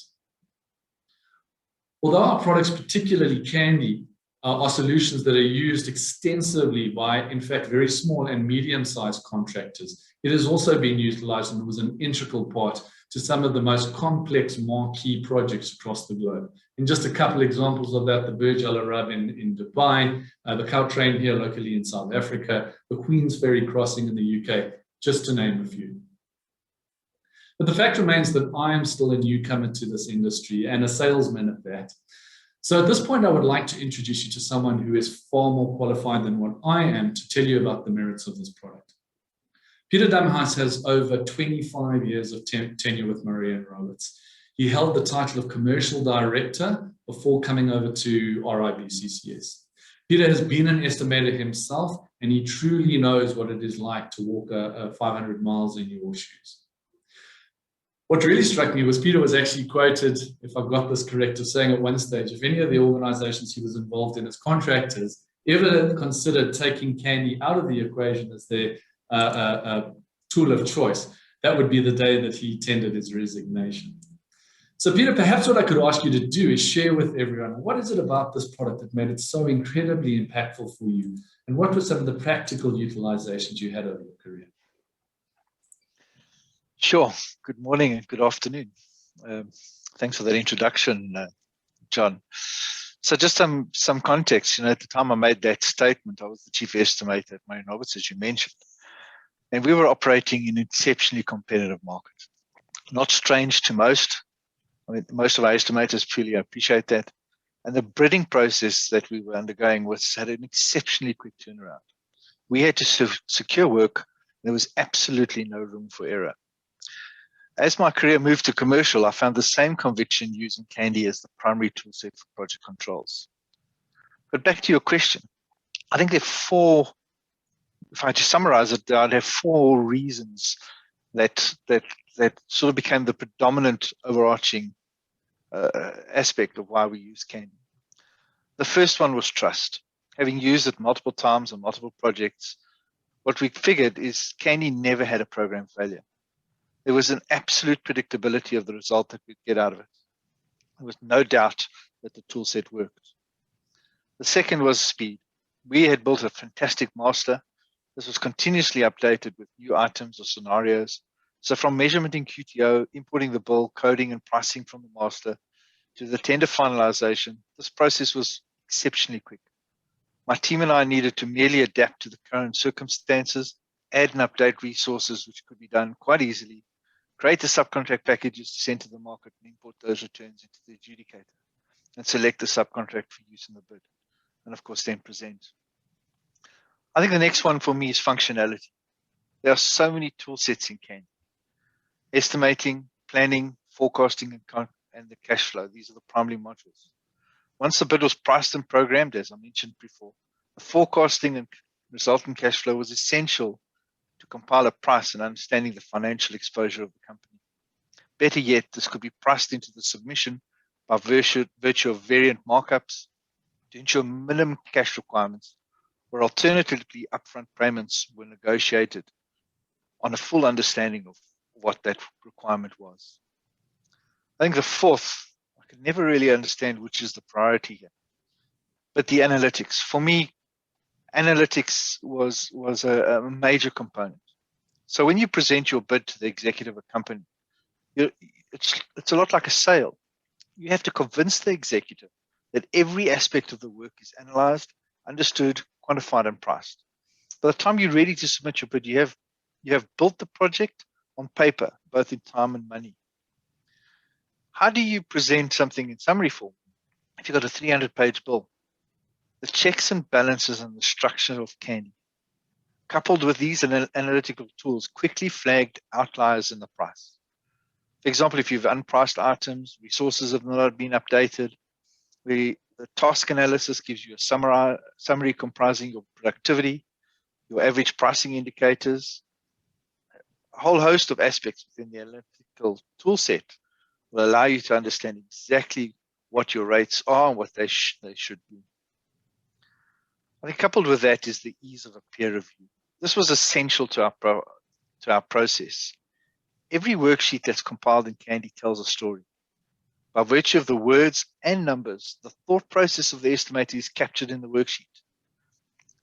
S3: Although our products, particularly Candy, are solutions that are used extensively by, in fact, very small and medium-sized contractors, it has also been utilized and was an integral part to some of the most complex marquee projects across the globe. And just a couple examples of that: the Burj Al Arab in Dubai, the Caltrain here locally in South Africa, the Queen's Ferry Crossing in the UK, just to name a few. But the fact remains that I am still a newcomer to this industry and a salesman at that. So at this point, I would like to introduce you to someone who is far more qualified than what I am to tell you about the merits of this product. Peter Damhuis has over 25 years of tenure with Murray & Roberts. He held the title of Commercial Director before coming over to RIB CCS. Peter has been an estimator himself, and he truly knows what it is like to walk 500 miles in your shoes. What really struck me was Peter was actually quoted, if I've got this correct, of saying at one stage, if any of the organizations he was involved in as contractors ever considered taking Candy out of the equation as their tool of choice, that would be the day that he tendered his resignation. So Peter, perhaps what I could ask you to do is share with everyone, what is it about this product that made it so incredibly impactful for you? And what were some of the practical utilizations you had over your career?
S4: Sure. Good morning and good afternoon. Thanks for that introduction, John. So just some context. At the time I made that statement, I was the chief estimator at Murray & Roberts, as you mentioned. And we were operating in an exceptionally competitive market. Not strange to most. I mean, most of our estimators truly appreciate that. And the bidding process that we were undergoing had an exceptionally quick turnaround. We had to secure work. There was absolutely no room for error. As my career moved to commercial, I found the same conviction using Candy as the primary toolset for project controls. But back to your question, I think there are four, if I had to summarize it, I'd have four reasons that that sort of became the predominant overarching aspect of why we use Candy. The first one was trust. Having used it multiple times on multiple projects, what we figured is Candy never had a program failure. There was an absolute predictability of the result that we'd get out of it. There was no doubt that the tool set worked. The second was speed. We had built a fantastic master. This was continuously updated with new items or scenarios. So from measurement in QTO, importing the bill, coding and pricing from the master, to the tender finalization, this process was exceptionally quick. My team and I needed to merely adapt to the current circumstances, add and update resources, which could be done quite easily, create the subcontract packages to send to the market and import those returns into the adjudicator, and select the subcontract for use in the bid, and of course then present. I think the next one for me is functionality. There are so many tool sets in Candy. Estimating, planning, forecasting, and the cash flow. These are the primary modules. Once the bid was priced and programmed, as I mentioned before, the forecasting and resultant cash flow was essential to compile a price and understanding the financial exposure of the company. Better yet, this could be priced into the submission by virtue of variant markups to ensure minimum cash requirements, or alternatively, upfront payments were negotiated on a full understanding of what that requirement was. I think the fourth, I could never really understand which is the priority here, but the analytics. For me, analytics was a major component. So when you present your bid to the executive of a company, it's a lot like a sale. You have to convince the executive that every aspect of the work is analyzed, understood, quantified, and priced. By the time you're ready to submit your bid, you have built the project on paper, both in time and money. How do you present something in summary form if you've got a 300-page bill? The checks and balances and the structure of Candy, coupled with these analytical tools, quickly flagged outliers in the price. For example, if you've unpriced items, resources have not been updated, the task analysis gives you a summary comprising your productivity, your average pricing indicators, a whole host of aspects within the analytical tool set will allow you to understand exactly what your rates are and what they should be. I think coupled with that is the ease of a peer review. This was essential to our process. Every worksheet that's compiled in Candy tells a story. By virtue of the words and numbers, the thought process of the estimator is captured in the worksheet.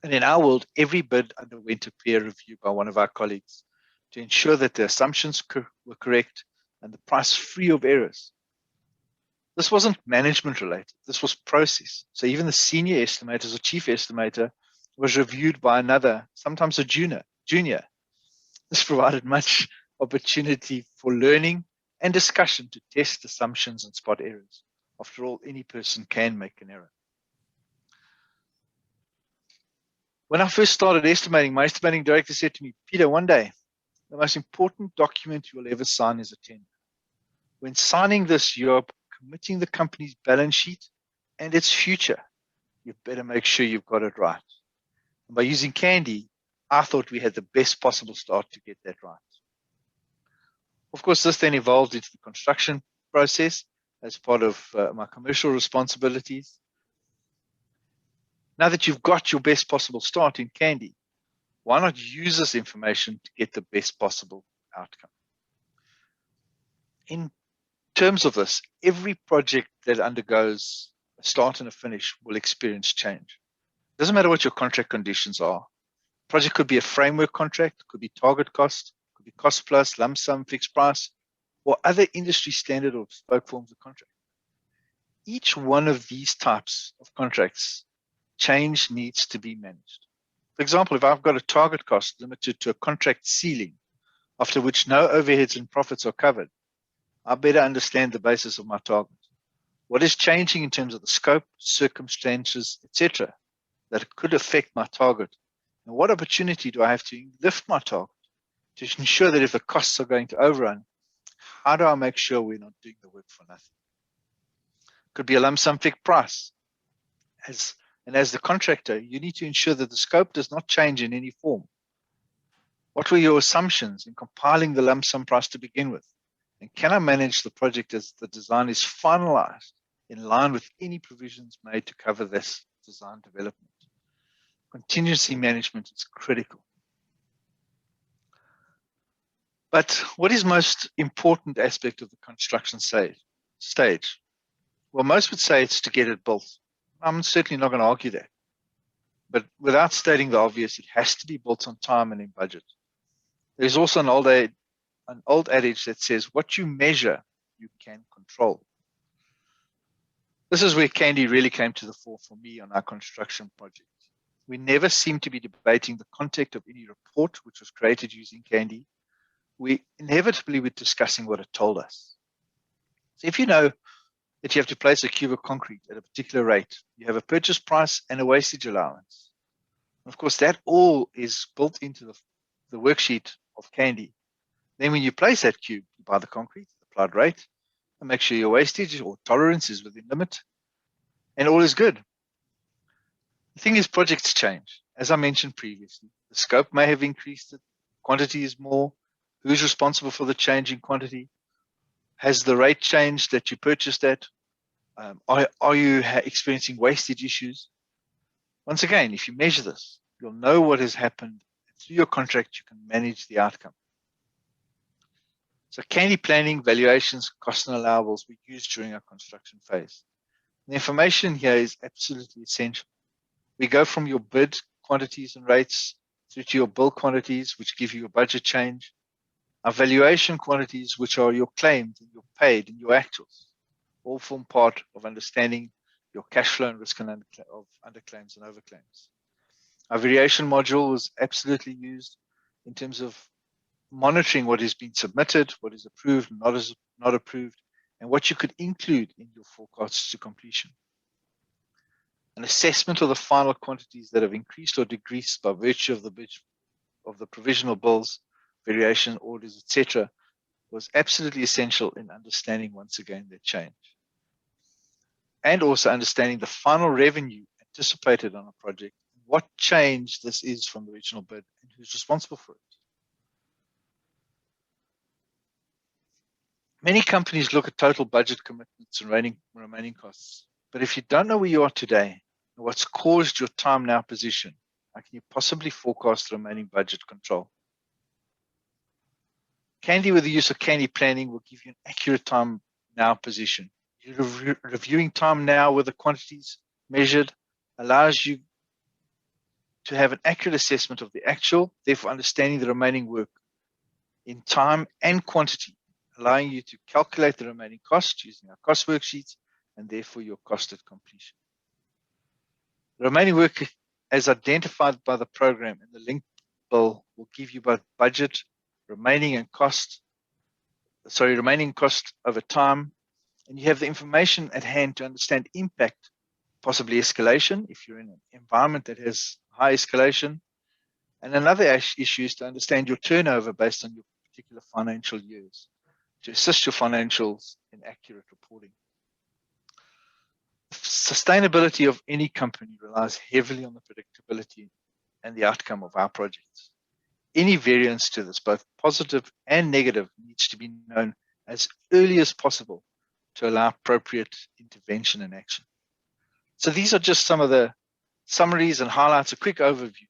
S4: And in our world, every bid underwent a peer review by one of our colleagues to ensure that the assumptions were correct and the price free of errors. This wasn't management related. This was process. So even the senior estimators or chief estimator was reviewed by another, sometimes a junior. This provided much opportunity for learning and discussion to test assumptions and spot errors. After all, any person can make an error. When I first started estimating, my estimating director said to me, Peter, one day, the most important document you will ever sign is a tender. When signing this, you're committing the company's balance sheet and its future. You better make sure you've got it right. And by using Candy, I thought we had the best possible start to get that right. Of course, this then evolved into the construction process as part of my commercial responsibilities. Now that you've got your best possible start in Candy, why not use this information to get the best possible outcome? In terms of this, every project that undergoes a start and a finish will experience change. It doesn't matter what your contract conditions are. Project could be a framework contract, could be target cost, could be cost plus, lump sum, fixed price, or other industry standard or bespoke forms of contract. Each one of these types of contracts, change needs to be managed. For example, if I've got a target cost limited to a contract ceiling, after which no overheads and profits are covered, I better understand the basis of my target. What is changing in terms of the scope, circumstances, etc., that could affect my target? And what opportunity do I have to lift my target to ensure that if the costs are going to overrun, how do I make sure we're not doing the work for nothing? Could be a lump sum fixed price. As the contractor, you need to ensure that the scope does not change in any form. What were your assumptions in compiling the lump sum price to begin with? And can I manage the project as the design is finalized in line with any provisions made to cover this design development? Contingency management is critical. But what is most important aspect of the construction stage? Well, most would say it's to get it built. I'm certainly not going to argue that. But without stating the obvious, it has to be built on time and in budget. There's also an old adage that says, what you measure, you can control. This is where Candy really came to the fore for me on our construction project. We never seemed to be debating the content of any report which was created using Candy. We inevitably were discussing what it told us. So if you know that you have to place a cube of concrete at a particular rate, you have a purchase price and a wastage allowance. Of course, that all is built into the worksheet of Candy. Then when you place that cube, you buy the concrete, the applied rate, and make sure your wastage or tolerance is within limit, and all is good. The thing is, projects change. As I mentioned previously, the scope may have increased, quantity is more. Who's responsible for the change in quantity? Has the rate changed that you purchased at? Are you experiencing wastage issues? Once again, if you measure this, you'll know what has happened. Through your contract, you can manage the outcome. So Candy planning, valuations, cost and allowables we use during our construction phase. The information here is absolutely essential. We go from your bid quantities and rates through to your bill quantities, which give you a budget change. Our valuation quantities, which are your claims and your paid and your actuals, all form part of understanding your cash flow and risk of underclaims and overclaims. Our variation module is absolutely used in terms of monitoring what is being submitted, what is approved, not approved, and what you could include in your forecasts to completion. An assessment of the final quantities that have increased or decreased by virtue of the provisional bills, variation orders, etc., was absolutely essential in understanding once again their change. And also understanding the final revenue anticipated on a project, what change this is from the original bid, and who's responsible for it. Many companies look at total budget commitments and remaining costs. But if you don't know where you are today, and what's caused your time now position, how can you possibly forecast the remaining budget control? Candy, with the use of Candy planning, will give you an accurate time now position. You're reviewing time now with the quantities measured allows you to have an accurate assessment of the actual, therefore understanding the remaining work in time and quantity, allowing you to calculate the remaining cost using our cost worksheets and therefore your cost at completion. The remaining work as identified by the program and the link bill will give you both budget, remaining cost over time, and you have the information at hand to understand impact, possibly escalation if you're in an environment that has high escalation. And another issue is to understand your turnover based on your particular financial years, to assist your financials in accurate reporting. Sustainability of any company relies heavily on the predictability and the outcome of our projects. Any variance to this, both positive and negative, needs to be known as early as possible to allow appropriate intervention and action. So these are just some of the summaries and highlights, a quick overview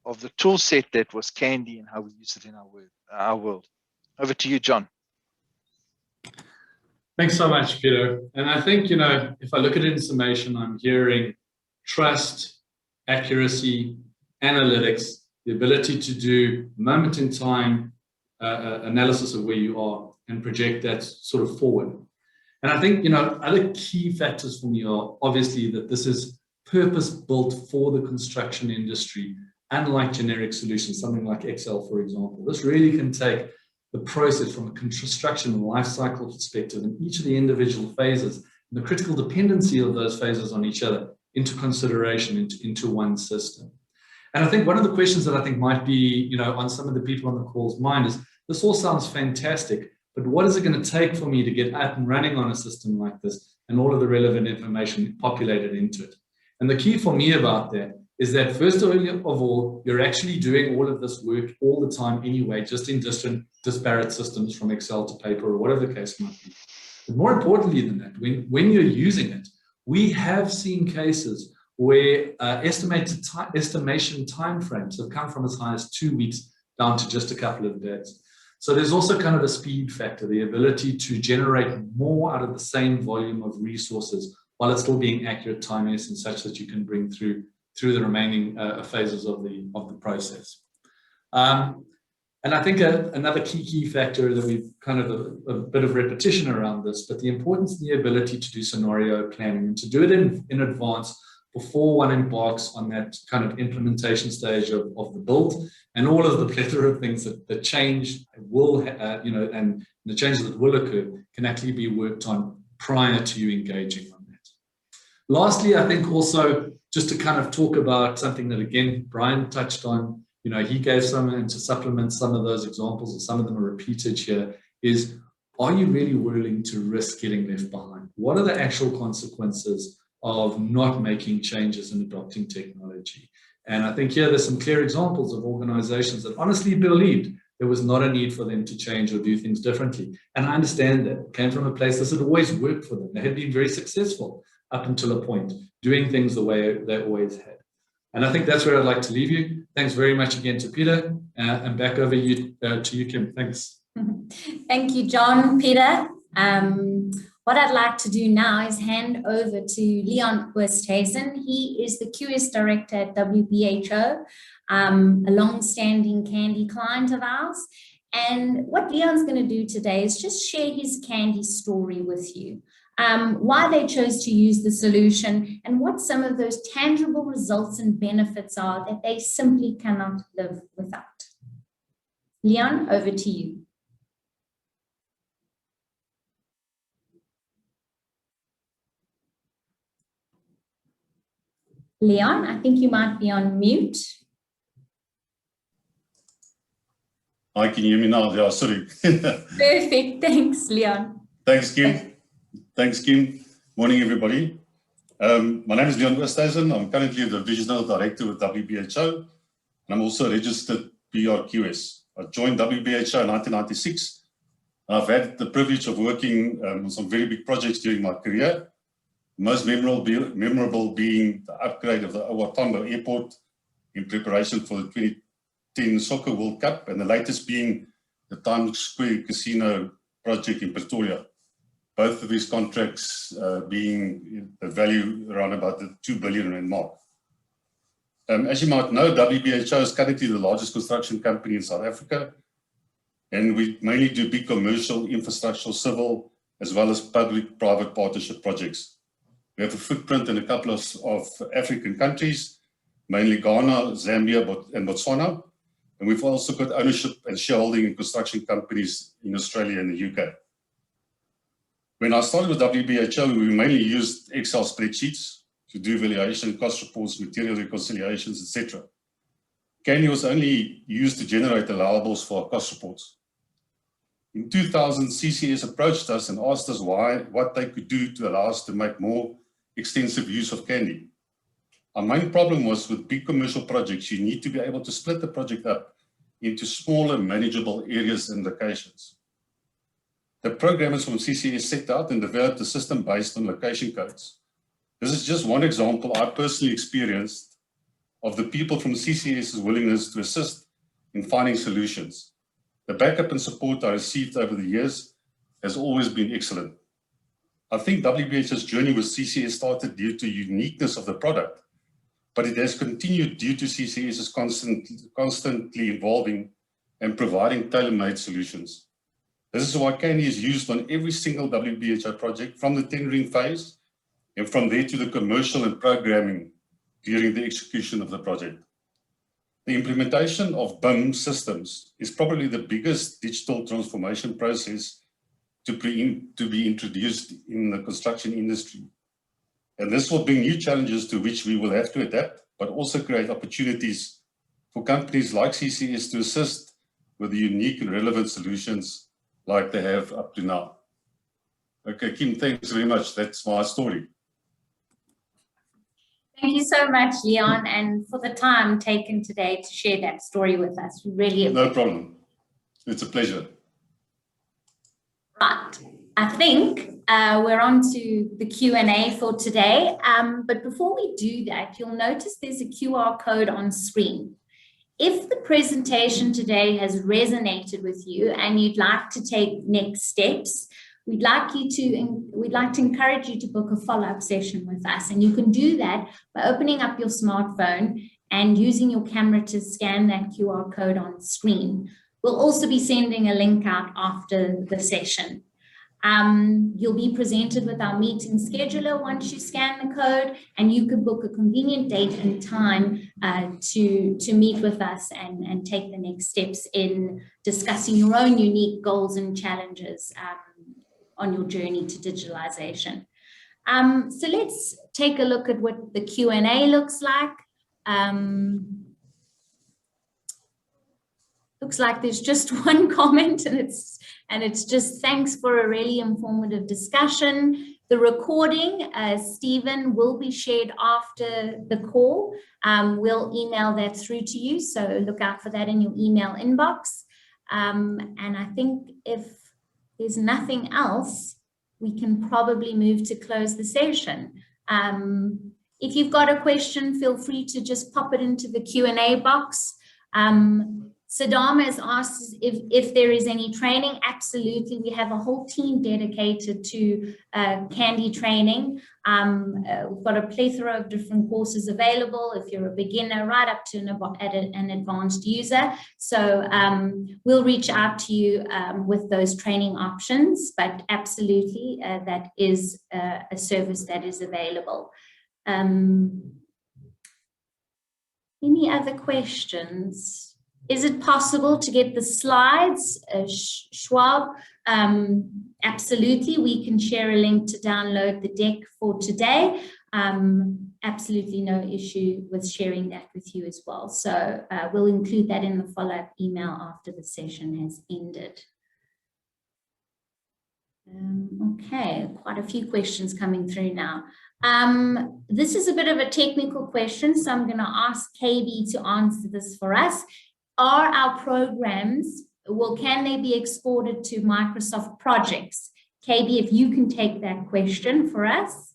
S4: of the tool set that was Candy and how we use it in our world. Over to you, John.
S3: Thanks so much, Peter. And I think, if I look at it in summation, I'm hearing trust, accuracy, analytics, the ability to do moment in time analysis of where you are and project that sort of forward. And I think, other key factors for me are obviously that this is purpose built for the construction industry, unlike generic solutions, something like Excel, for example. This really can take the process from a construction life cycle perspective and each of the individual phases and the critical dependency of those phases on each other into consideration into one system. And I think one of the questions that I think might be, on some of the people on the call's mind is, this all sounds fantastic, but what is it going to take for me to get up and running on a system like this and all of the relevant information populated into it? And the key for me about that is that first of all, you're actually doing all of this work all the time anyway, just in disparate systems from Excel to paper or whatever the case might be. But more importantly than that, when you're using it, we have seen cases where estimation timeframes have come from as high as 2 weeks down to just a couple of days. So there's also kind of a speed factor, the ability to generate more out of the same volume of resources while it's still being accurate time and such that you can bring through the remaining phases of the process. And I think another key factor that we've kind of a bit of repetition around this, but the importance of the ability to do scenario planning and to do it in advance before one embarks on that kind of implementation stage of the build, and all of the plethora of things that change will, and the changes that will occur can actually be worked on prior to you engaging on that. Lastly, I think also just to kind of talk about something that, again, Brian touched on, he gave some, and to supplement some of those examples, and some of them are repeated here, is, are you really willing to risk getting left behind? What are the actual consequences of not making changes and adopting technology? And I think here there's some clear examples of organizations that honestly believed there was not a need for them to change or do things differently. And I understand that. It came from a place that had always worked for them. They had been very successful up until a point, doing things the way they always had. And I think that's where I'd like to leave you. Thanks very much again to Peter, and back over to you, Kim. Thanks.
S1: Thank you, John, Peter. What I'd like to do now is hand over to Leon Oosthuizen. He is the QS Director at WBHO, a long-standing Candy client of ours. And what Leon's going to do today is just share his Candy story with you, why they chose to use the solution, and what some of those tangible results and benefits are that they simply cannot live without. Leon, over to you. Leon, I think you might be on mute.
S5: Hi, can you hear me now? Yeah, sorry.
S1: Perfect. Thanks, Leon.
S5: Thanks, Kim. Thanks, Kim. Morning, everybody. My name is Leon Oosthuizen. I'm currently the Divisional Director with WBHO, and I'm also a registered PRQS. I joined WBHO in 1996. I've had the privilege of working on some very big projects during my career. Most memorable being the upgrade of the OR Tambo Airport in preparation for the 2010 Soccer World Cup, and the latest being the Times Square Casino project in Pretoria. Both of these contracts being the value around about the 2 billion rand mark. As you might know, WBHO is currently the largest construction company in South Africa, and we mainly do big commercial, infrastructural, civil, as well as public-private partnership projects. We have a footprint in a couple of African countries, mainly Ghana, Zambia, and Botswana. And we've also got ownership and shareholding in construction companies in Australia and the UK. When I started with WBHO, we mainly used Excel spreadsheets to do valuation, cost reports, material reconciliations, etc. Candy was only used to generate allowables for our cost reports. In 2000, CCS approached us and asked us what they could do to allow us to make more extensive use of Candy. Our main problem was with big commercial projects, you need to be able to split the project up into smaller, manageable areas and locations. The programmers from CCS set out and developed a system based on location codes. This is just one example I personally experienced of the people from CCS's willingness to assist in finding solutions. The backup and support I received over the years has always been excellent. I think WBH's journey with CCS started due to uniqueness of the product, but it has continued due to CCS's constantly evolving and providing tailor-made solutions. This is why Candy is used on every single WBHO project from the tendering phase and from there to the commercial and programming during the execution of the project. The implementation of BIM systems is probably the biggest digital transformation process to be introduced in the construction industry. And this will bring new challenges to which we will have to adapt, but also create opportunities for companies like CCS to assist with the unique and relevant solutions like they have up to now. Okay, Kim, thanks very much. That's my story.
S1: Thank you so much, Leon, and for the time taken today to share that story with us. We really
S5: No problem. It's a pleasure.
S1: Right. I think we're on to the Q&A for today. But before we do that, you'll notice there's a QR code on screen. If the presentation today has resonated with you and you'd like to take next steps, we'd like to encourage you to book a follow-up session with us. And you can do that by opening up your smartphone and using your camera to scan that QR code on screen. We'll also be sending a link out after the session. You'll be presented with our meeting scheduler once you scan the code, and you can book a convenient date and time to meet with us and take the next steps in discussing your own unique goals and challenges on your journey to digitalization. So let's take a look at what the Q&A looks like. Looks like there's just one comment, and it's just thanks for a really informative discussion. The recording, Stephen, will be shared after the call. We'll email that through to you, so look out for that in your email inbox. And I think if there's nothing else, we can probably move to close the session. If you've got a question, feel free to just pop it into the Q&A box. Saddam has asked if there is any training. Absolutely, we have a whole team dedicated to Candy training. We've got a plethora of different courses available if you're a beginner right up to an advanced user. So we'll reach out to you with those training options, but absolutely that is a service that is available. Any other questions? Is it possible to get the slides, Schwab? Absolutely, we can share a link to download the deck for today. Absolutely no issue with sharing that with you as well. So we'll include that in the follow-up email after the session has ended. Okay, quite a few questions coming through now. This is a bit of a technical question, so I'm going to ask KB to answer this for us. Are our programs, can they be exported to Microsoft projects? KB, if you can take that question for us.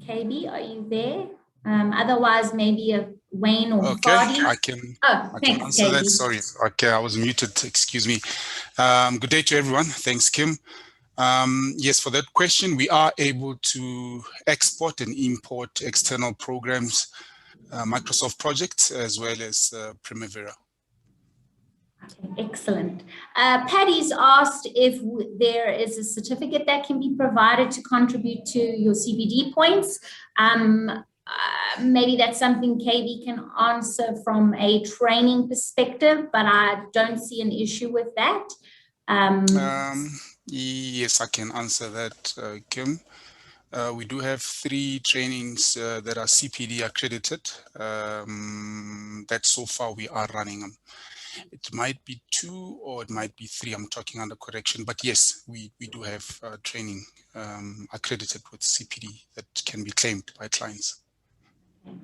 S1: KB, are you there? Otherwise, maybe a Wayne or Fadi.
S6: I can answer
S1: KB.
S6: that. Sorry. Okay, I was muted. Excuse me. Good day to everyone. Thanks, Kim. Yes, for that question, we are able to export and import external programs, Microsoft projects, as well as Primavera.
S1: Okay, excellent. Patty's asked if there is a certificate that can be provided to contribute to your CPD points. Maybe that's something KB can answer from a training perspective, but I don't see an issue with that.
S6: Yes, I can answer that, Kim. We do have 3 trainings that are CPD accredited that so far we are running them. It might be 2 or it might be 3. I'm talking under correction, but yes, we do have training accredited with CPD that can be claimed by clients.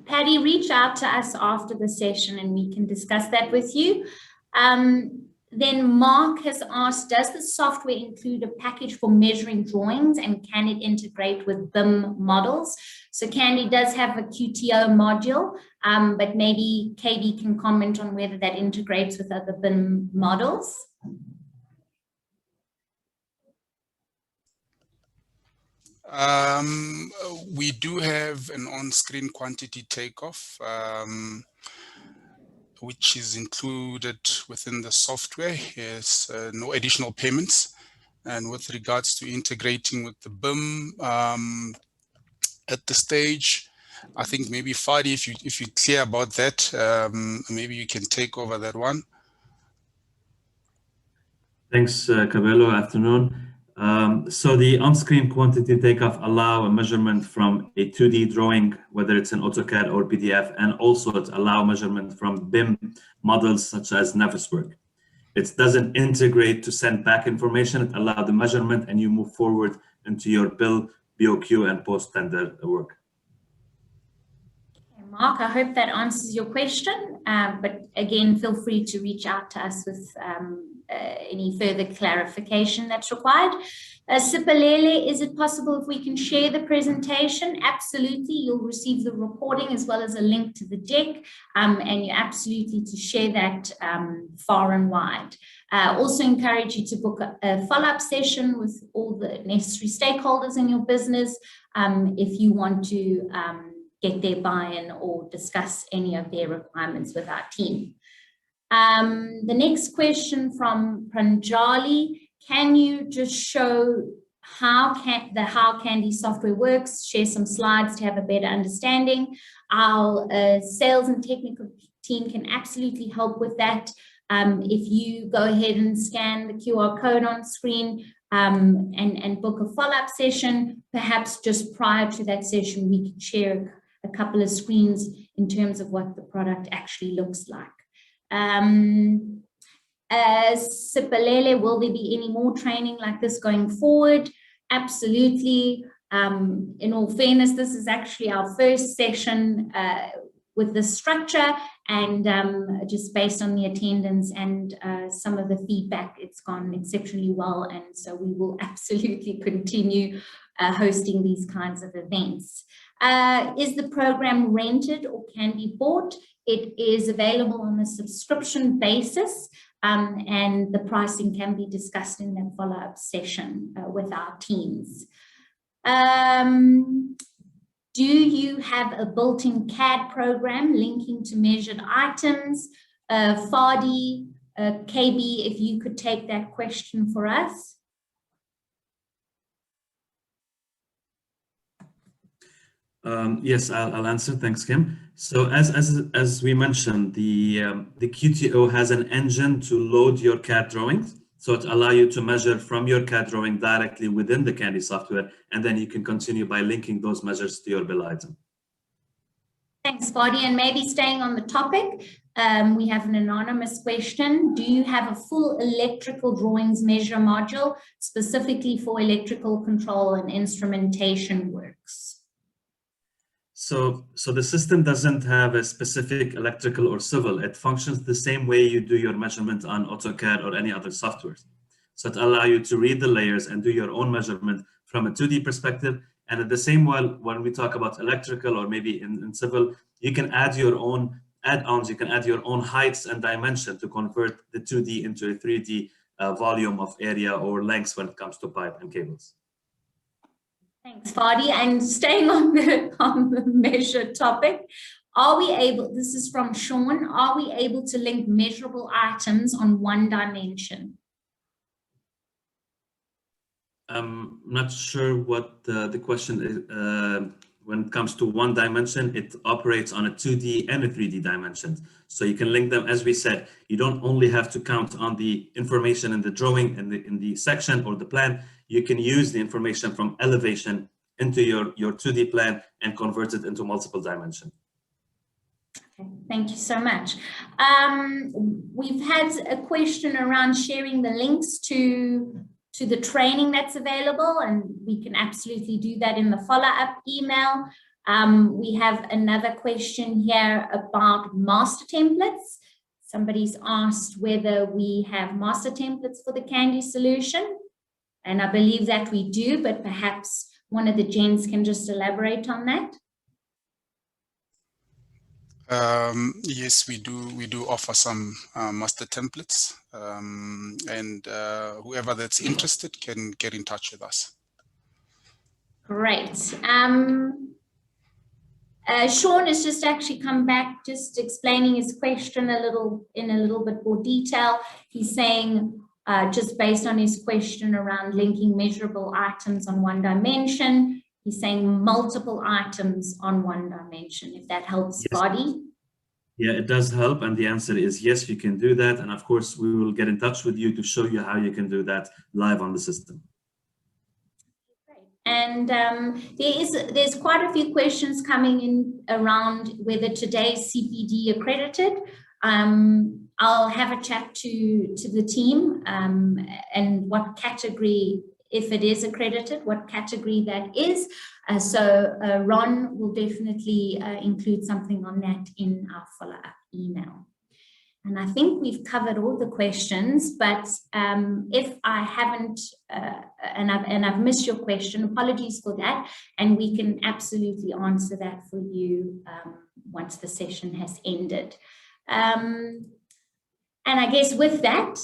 S1: Patty, reach out to us after the session and we can discuss that with you. Then Mark has asked, does the software include a package for measuring drawings and can it integrate with BIM models? So Candy does have a QTO module, but maybe KB can comment on whether that integrates with other BIM models.
S6: We do have an on-screen quantity takeoff, which is included within the software. Yes, no additional payments. And with regards to integrating with the BIM, at the stage, I think maybe Fadi, if you're clear about that, maybe you can take over that one.
S7: Thanks, Cabello. Afternoon. So the on-screen quantity takeoff allow a measurement from a 2D drawing, whether it's an AutoCAD or PDF, and also it allow measurement from BIM models such as Naviswork. It doesn't integrate to send back information. It allows the measurement and you move forward into your bill, BOQ, and post-tender work.
S1: Mark, I hope that answers your question, but again, feel free to reach out to us with any further clarification that's required. Sipalele, is it possible if we can share the presentation? Absolutely, you'll receive the recording as well as a link to the deck, and you absolutely to share that far and wide. Also encourage you to book a follow-up session with all the necessary stakeholders in your business if you want to get their buy-in or discuss any of their requirements with our team. The next question from Pranjali, can you just show how Candy software works, share some slides to have a better understanding? Our sales and technical team can absolutely help with that. If you go ahead and scan the QR code on screen and book a follow-up session, perhaps just prior to that session, we can share a couple of screens in terms of what the product actually looks like. Sipalele, will there be any more training like this going forward? Absolutely. In all fairness, this is actually our first session with this structure, and just based on the attendance and some of the feedback, it's gone exceptionally well, and so we will absolutely continue hosting these kinds of events. Is the program rented or can be bought? It is available on a subscription basis, and the pricing can be discussed in that follow-up session with our teams. Do you have a built-in CAD program linking to measured items? Fadi, KB, if you could take that question for us.
S7: Yes, I'll answer. Thanks, Kim. So as we mentioned, the QTO has an engine to load your CAD drawings. So it allows you to measure from your CAD drawing directly within the Candy software, and then you can continue by linking those measures to your bill item.
S1: Thanks, Fadi. And maybe staying on the topic, we have an anonymous question. Do you have a full electrical drawings measure module specifically for electrical control and instrumentation works?
S7: So the system doesn't have a specific electrical or civil. It functions the same way you do your measurement on AutoCAD or any other software. So it allows you to read the layers and do your own measurement from a 2D perspective. And at the same while, when we talk about electrical or maybe in civil, you can add your own add-ons. You can add your own heights and dimension to convert the 2D into a 3D volume of area or lengths when it comes to pipe and cables.
S1: Thanks, Fadi. And staying on the measure topic, are we able, this is from Sean, are we able to link measurable items on one dimension?
S7: I'm not sure what the question is. When it comes to one dimension, it operates on a 2D and a 3D dimension. So you can link them, as we said, you don't only have to count on the information in the drawing and in the section or the plan. You can use the information from elevation into your 2D plan and convert it into multiple dimensions.
S1: Okay, thank you so much. We've had a question around sharing the links to the training that's available, and we can absolutely do that in the follow-up email. We have another question here about master templates. Somebody's asked whether we have master templates for the Candy solution, and I believe that we do, but perhaps one of the gents can just elaborate on that.
S6: Yes, we do offer some master templates, and whoever that's interested can get in touch with us.
S1: Great. Sean has just actually come back, just explaining his question in a little bit more detail. He's saying, just based on his question around linking measurable items on one dimension, he's saying multiple items on one dimension, if that helps, yes. Fadi.
S7: Yeah, it does help. And the answer is yes, you can do that. And of course, we will get in touch with you to show you how you can do that live on the system.
S1: And there's quite a few questions coming in around whether today's CPD accredited. I'll have a chat to the team and what category, if it is accredited, what category that is. So Ron will definitely include something on that in our follow-up email. And I think we've covered all the questions, but if I haven't, and I've missed your question, apologies for that, and we can absolutely answer that for you once the session has ended. And I guess with that,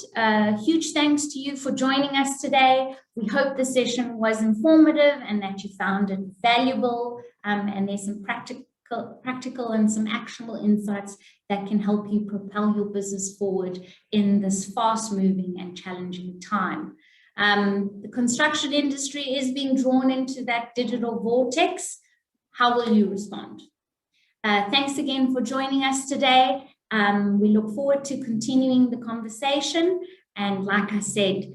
S1: huge thanks to you for joining us today. We hope the session was informative and that you found it valuable, and there's some practical and some actionable insights that can help you propel your business forward in this fast-moving and challenging time. The construction industry is being drawn into that digital vortex. How will you respond? Thanks again for joining us today. We look forward to continuing the conversation. And like I said,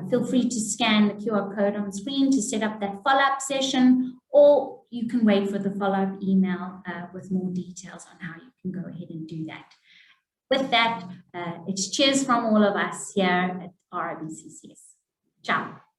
S1: feel free to scan the QR code on screen to set up that follow-up session, or you can wait for the follow-up email with more details on how you can go ahead and do that. With that, it's cheers from all of us here at RIB CCS. Ciao.